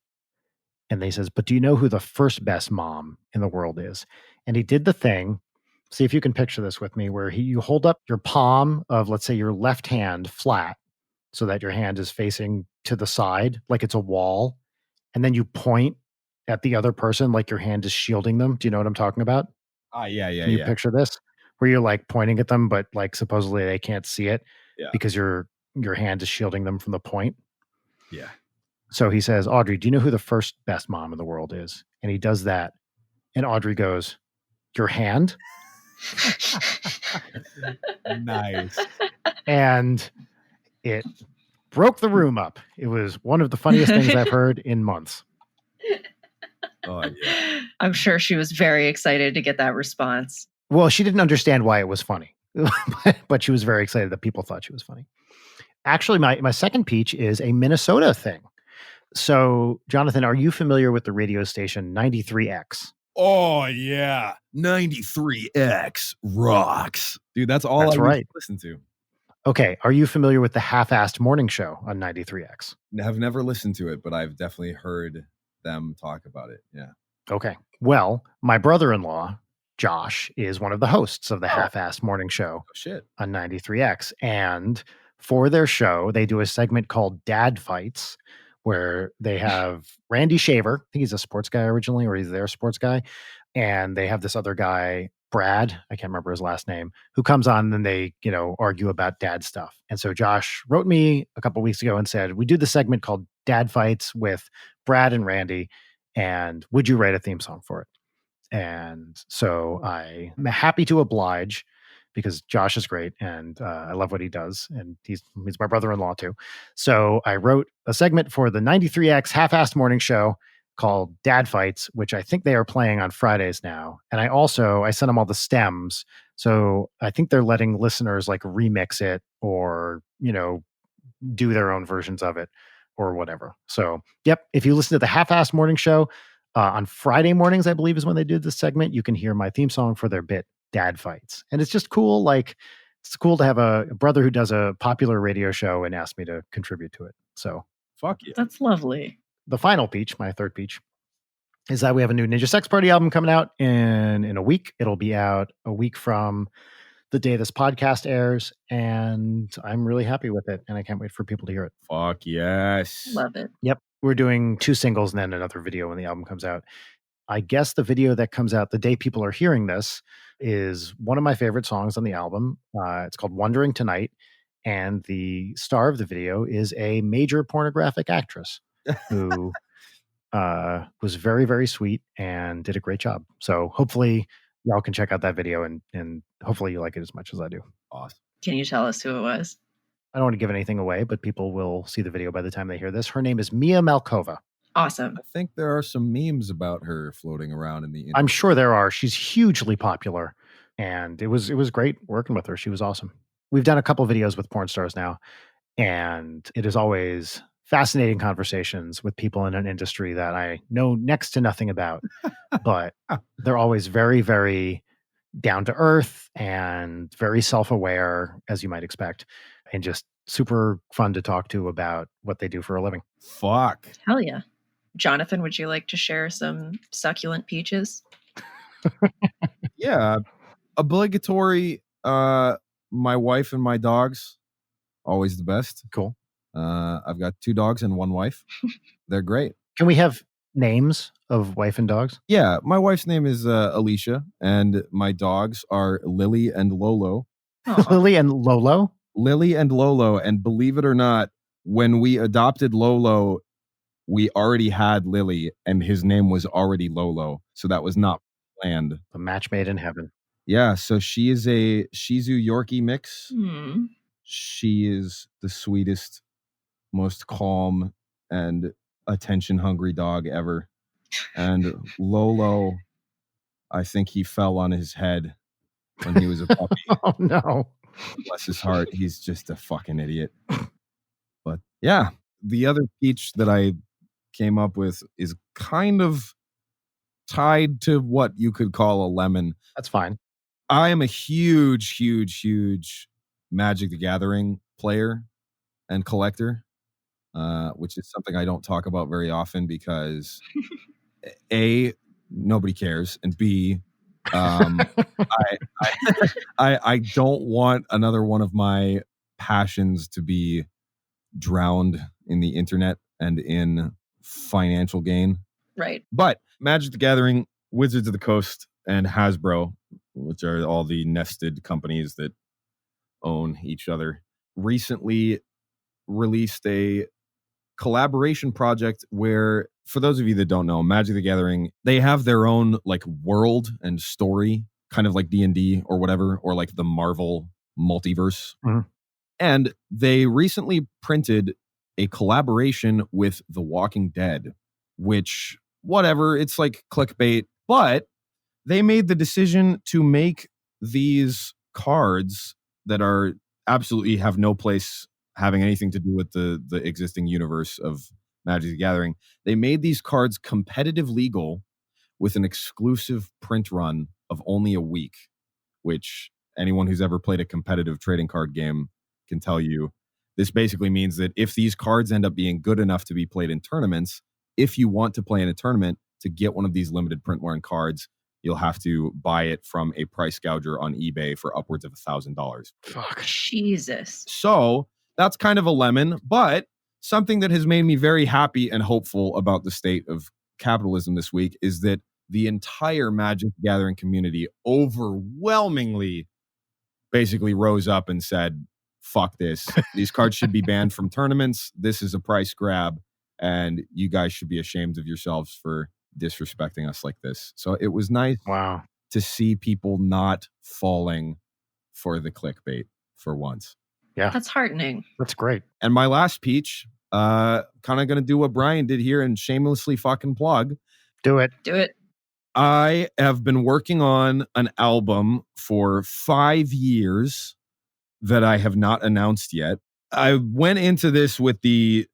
C: And they says, but do you know who the first best mom in the world is? And he did the thing. See if you can picture this with me, where you hold up your palm of, let's say, your left hand flat so that your hand is facing to the side like it's a wall. And then you point at the other person like your hand is shielding them. Do you know what I'm talking about?
B: Yeah.
C: Can you picture this? Where you're like pointing at them, but like supposedly they can't see it because your hand is shielding them from the point.
B: Yeah.
C: So he says, Audrey, do you know who the first best mom in the world is? And he does that. And Audrey goes, your hand?
B: Nice.
C: And it broke the room up. It was one of the funniest things I've heard in months.
B: Oh, yeah.
A: I'm sure she was very excited to get that response.
C: Well, she didn't understand why it was funny, but she was very excited that people thought she was funny. Actually, my second peach is a Minnesota thing. So, Jonathan, are you familiar with the radio station 93X?
B: Oh, yeah. 93X rocks. Dude, that's all
C: That's
B: I
C: right.
B: listen to.
C: Okay. Are you familiar with the Half-Assed Morning Show on 93X?
B: I've never listened to it, but I've definitely heard them talk about it. Yeah.
C: Okay. Well, my brother-in-law, Josh, is one of the hosts of the Half-Assed Morning Show on 93X. And for their show, they do a segment called Dad Fights, where they have Randy Shaver. I think he's a sports guy originally, or he's their sports guy. And they have this other guy, Brad, I can't remember his last name, who comes on and they, argue about dad stuff. And so Josh wrote me a couple weeks ago and said, we do the segment called Dad Fights with Brad and Randy. And would you write a theme song for it? And so I'm happy to oblige, because Josh is great and I love what he does. And he's my brother-in-law too. So I wrote a segment for the 93X Half-Assed Morning Show called Dad Fights, which I think they are playing on Fridays now. And I sent them all the stems. So I think they're letting listeners like remix it or, do their own versions of it or whatever. So, yep. If you listen to the Half-Assed Morning Show on Friday mornings, I believe is when they do this segment, you can hear my theme song for their bit, Dad Fights. And it's just cool. Like, it's cool to have a brother who does a popular radio show and asked me to contribute to it. So
B: fuck yeah.
A: That's lovely.
C: The final peach, my third peach, is that we have a new Ninja Sex Party album coming out in a week. It'll be out a week from the day this podcast airs. And I'm really happy with it. And I can't wait for people to hear it.
B: Fuck yes.
A: Love it.
C: Yep. We're doing 2 singles and then another video when the album comes out. I guess the video that comes out the day people are hearing this is one of my favorite songs on the album. It's called Wondering Tonight. And the star of the video is a major pornographic actress who was very, very sweet and did a great job. So hopefully y'all can check out that video and hopefully you like it as much as I do.
B: Awesome.
A: Can you tell us who it was?
C: I don't want to give anything away, but people will see the video by the time they hear this. Her name is Mia Malkova.
A: Awesome.
B: I think there are some memes about her floating around in the internet.
C: I'm sure there are. She's hugely popular, and it was great working with her. She was awesome. We've done a couple videos with porn stars now, and it is always fascinating conversations with people in an industry that I know next to nothing about, but they're always very, very down to earth and very self-aware, as you might expect, and just super fun to talk to about what they do for a living.
B: Fuck.
A: Hell yeah. Jonathan, would you like to share some succulent peaches?
B: Yeah. Obligatory. My wife and my dogs, always the best.
C: Cool.
B: I've got 2 dogs and 1 wife. They're great.
C: Can we have names of wife and dogs?
B: Yeah, my wife's name is Alicia, and my dogs are Lily and Lolo.
A: Aw.
C: Lily and Lolo?
B: Lily and Lolo, and believe it or not, when we adopted Lolo, we already had Lily, and his name was already Lolo, so that was not planned.
C: A match made in heaven.
B: Yeah, so she is a Shih Tzu Yorkie mix.
A: Hmm.
B: She is the sweetest, most calm, and attention-hungry dog ever. And Lolo, I think he fell on his head when he was a puppy.
C: Oh, no.
B: Bless his heart. He's just a fucking idiot. But yeah, the other peach that I came up with is kind of tied to what you could call a lemon.
C: That's fine.
B: I am a huge Magic the Gathering player and collector, which is something I don't talk about very often because A, nobody cares, and B, I don't want another one of my passions to be drowned in the internet and in financial gain.
A: Right.
B: But Magic the Gathering, Wizards of the Coast, and Hasbro, which are all the nested companies that own each other, recently released a collaboration project where, for those of you that don't know, Magic the Gathering, they have their own like world and story, kind of like D&D or whatever, or like the Marvel multiverse.
C: Mhm.
B: And they recently printed a collaboration with The Walking Dead, which, whatever, it's like clickbait, but they made the decision to make these cards that are absolutely have no place having anything to do with the existing universe of Magic the Gathering. They made these cards competitive legal with an exclusive print run of only a week, which anyone who's ever played a competitive trading card game can tell you. This basically means that if these cards end up being good enough to be played in tournaments, if you want to play in a tournament to get one of these limited print run cards, you'll have to buy it from a price gouger on eBay for upwards of $1,000.
C: Fuck.
A: Jesus.
B: So that's kind of a lemon, but something that has made me very happy and hopeful about the state of capitalism this week is that the entire Magic the Gathering community overwhelmingly basically rose up and said, fuck this. These cards should be banned from tournaments. This is a price grab, and you guys should be ashamed of yourselves for disrespecting us like this. So it was nice
C: Wow.
B: to see people not falling for the clickbait for once.
C: Yeah,
A: That's heartening.
C: that's great.
B: And my last peach, kind of going to do what Brian did here and shamelessly fucking plug.
C: Do it.
A: Do it.
B: I have been working on an album for 5 years that I have not announced yet. I went into this with the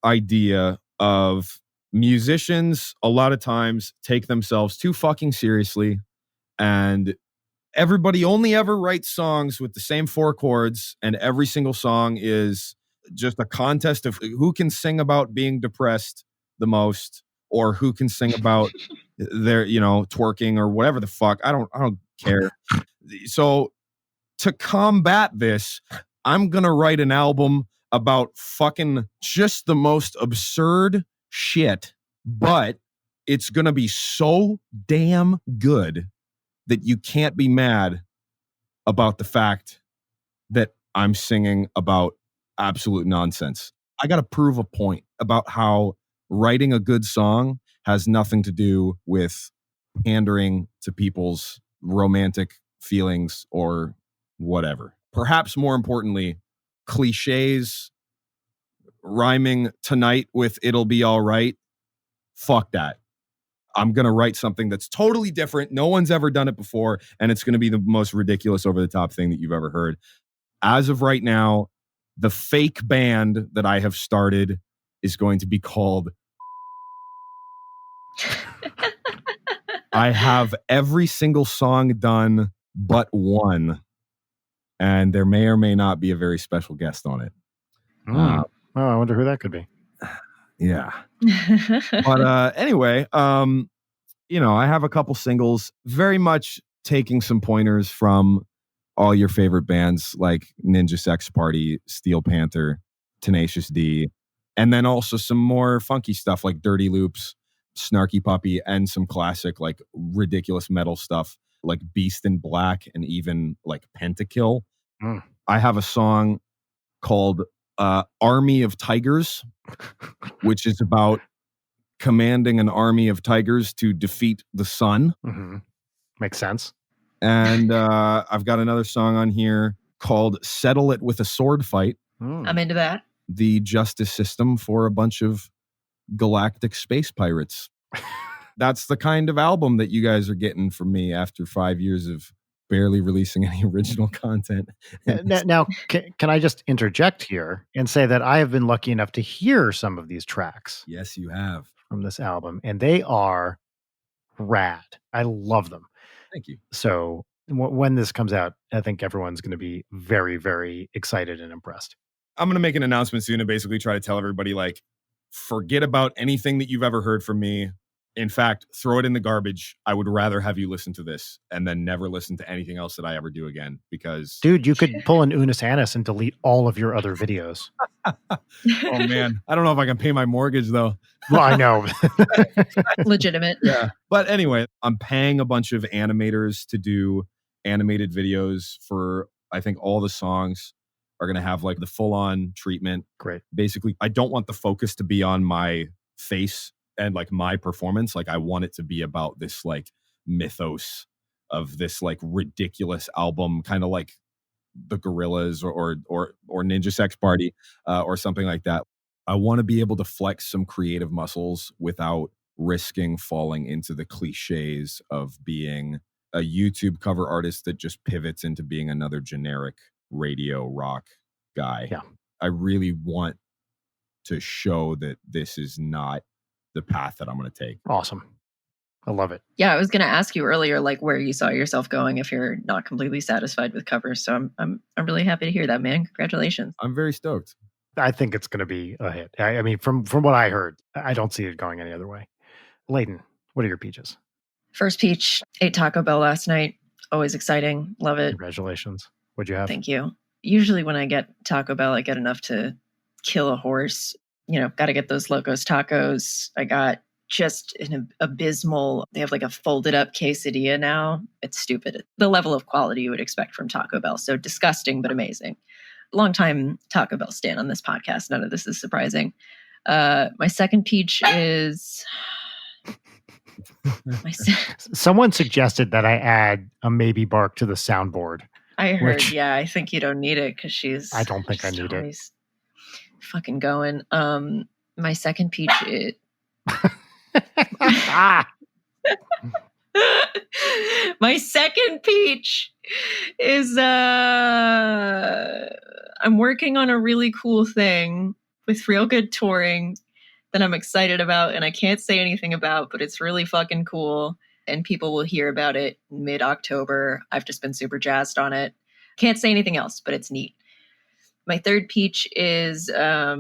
B: idea of musicians a lot of times take themselves too fucking seriously, and everybody only ever writes songs with the same 4 chords, and every single song is just a contest of who can sing about being depressed the most, or who can sing about their, twerking or whatever the fuck. I don't care. So to combat this, I'm going to write an album about fucking just the most absurd shit, but it's going to be so damn good that you can't be mad about the fact that I'm singing about absolute nonsense. I got to prove a point about how writing a good song has nothing to do with pandering to people's romantic feelings or whatever. Perhaps more importantly, cliches rhyming tonight with "it'll be all right." Fuck that. I'm going to write something that's totally different. No one's ever done it before, and it's going to be the most ridiculous, over the top thing that you've ever heard. As of right now, the fake band that I have started is going to be called I have every single song done but one, and there may or may not be a very special guest on it.
C: Oh, I wonder who that could be.
B: Yeah. But anyway, I have a couple singles, very much taking some pointers from all your favorite bands like Ninja Sex Party, Steel Panther, Tenacious D, and then also some more funky stuff like Dirty Loops, snarky puppy and some classic, like ridiculous metal stuff like Beast in Black and even like Pentakill.
C: Mm.
B: I have a song called Army of Tigers, which is about commanding an army of tigers to defeat the sun.
C: Mm-hmm. Makes sense.
B: And I've got another song on here called Settle It with a Sword Fight.
A: I'm into that.
B: The justice system for a bunch of galactic space pirates. That's the kind of album that you guys are getting from me after 5 years of barely releasing any original content.
C: Now, can I just interject here and say that I have been lucky enough to hear some of these tracks
B: Yes, you have.
C: from this album, and they are rad. I love them.
B: Thank you.
C: So when this comes out, I think everyone's going to be very, very excited and impressed.
B: I'm going to make an announcement soon and basically try to tell everybody, like, forget about anything that you've ever heard from me. In fact, throw it in the garbage. I would rather have you listen to this and then never listen to anything else that I ever do again, because...
C: Dude, you could pull an Unis Annis and delete all of your other videos.
B: Oh, man. I don't know if I can pay my mortgage, though.
C: Well, I know.
A: Legitimate.
B: Yeah. But anyway, I'm paying a bunch of animators to do animated videos for, I think all the songs are going to have like the full-on treatment.
C: Great.
B: Basically, I don't want the focus to be on my face and like my performance. Like, I want it to be about this like mythos of this like ridiculous album, kind of like the Gorillaz or Ninja Sex Party or something like that. I want to be able to flex some creative muscles without risking falling into the cliches of being a YouTube cover artist that just pivots into being another generic radio rock guy.
C: Yeah.
B: I really want to show that this is not the path that I'm going to take.
C: Awesome. I love it.
A: Yeah, I was going to ask you earlier, like where you saw yourself going if you're not completely satisfied with covers. So I'm really happy to hear that, man. Congratulations.
B: I'm very stoked.
C: I think it's going to be a hit. I mean, from what I heard, I don't see it going any other way. Layton, what are your peaches?
A: First peach, ate Taco Bell last night. Always exciting. Love it.
C: Congratulations. What'd you have?
A: Thank you. Usually when I get Taco Bell, I get enough to kill a horse. You know, got to get those Locos Tacos. I got just an abysmal, they have like a folded up quesadilla now. It's stupid. The level of quality you would expect from Taco Bell. So disgusting, but amazing. Long-time Taco Bell stan on this podcast. None of this is surprising. My second peach is...
C: Someone suggested that I add a maybe bark to the soundboard.
A: I heard, yeah, I think you don't need it because she's...
C: I don't think I need it.
A: Fucking going. My second peach is... My second peach is I'm working on a really cool thing with real good touring that I'm excited about and I can't say anything about, but it's really fucking cool and people will hear about it mid-October. I've just been super jazzed on it. Can't say anything else, but it's neat. My third peach is I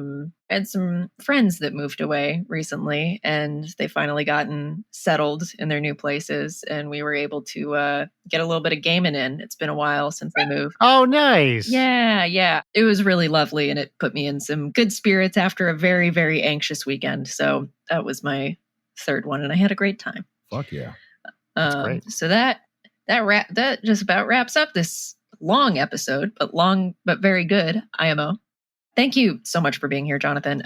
A: had some friends that moved away recently and they finally gotten settled in their new places and we were able to get a little bit of gaming in. It's been a while since they moved.
C: Oh, nice.
A: Yeah. It was really lovely and it put me in some good spirits after a very, very anxious weekend. So that was my third one and I had a great time.
B: Fuck yeah.
C: That's great.
A: So that just about wraps up this long episode, but very good IMO. Thank you so much for being here, Jonathan.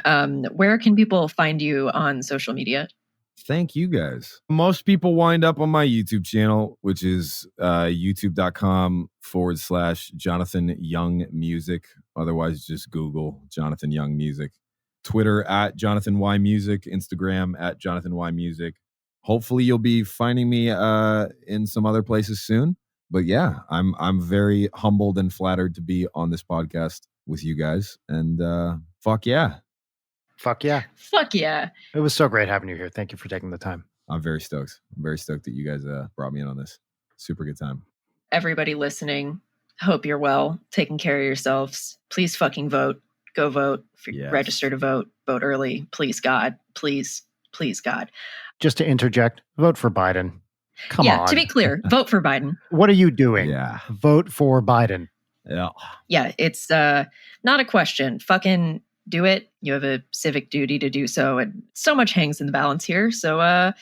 A: Where can people find you on social media?
B: Thank you guys. Most people wind up on my YouTube channel, which is youtube.com/Jonathan Young Music. Otherwise, just Google Jonathan Young Music. Twitter @Jonathan Y Music. Instagram @Jonathan Y Music. Hopefully, you'll be finding me in some other places soon. But yeah, I'm very humbled and flattered to be on this podcast with you guys. And fuck yeah.
C: Fuck yeah.
A: Fuck yeah.
C: It was so great having you here. Thank you for taking the time.
B: I'm very stoked. I'm very stoked that you guys brought me in on this. Super good time.
A: Everybody listening, hope you're well, taking care of yourselves. Please fucking vote. Go vote.
B: Yes.
A: Register to vote. Vote early. Please, God. Please, God.
C: Just to interject, vote for Biden. Come on.
A: Yeah, to be clear, vote for Biden.
C: What are you doing?
B: Yeah.
C: Vote for Biden.
B: Yeah.
A: Yeah, it's not a question. Fucking do it. You have a civic duty to do so. And so much hangs in the balance here. So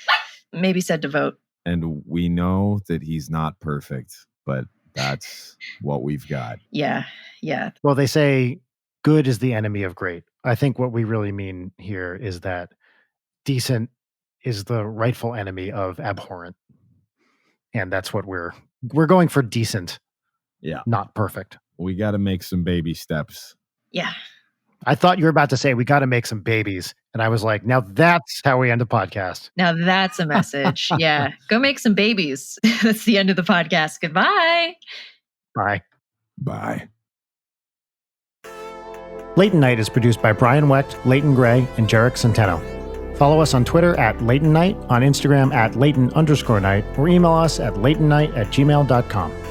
A: maybe said to vote.
B: And we know that he's not perfect, but that's what we've got.
A: Yeah.
C: Well, they say good is the enemy of great. I think what we really mean here is that decent is the rightful enemy of abhorrent. And that's what we're going for decent.
B: Yeah.
C: Not perfect.
B: We got to make some baby steps.
A: Yeah.
C: I thought you were about to say we got to make some babies. And I was like, now that's how we end a podcast.
A: Now that's a message. Yeah. Go make some babies. That's the end of the podcast. Goodbye.
C: Bye.
B: Bye.
C: Leighton Night is produced by Brian Wecht, Leighton Gray, and Jarek Centeno. Follow us on Twitter at Leighton Night, on Instagram at Leighton_Night, or email us at leightonnight@gmail.com.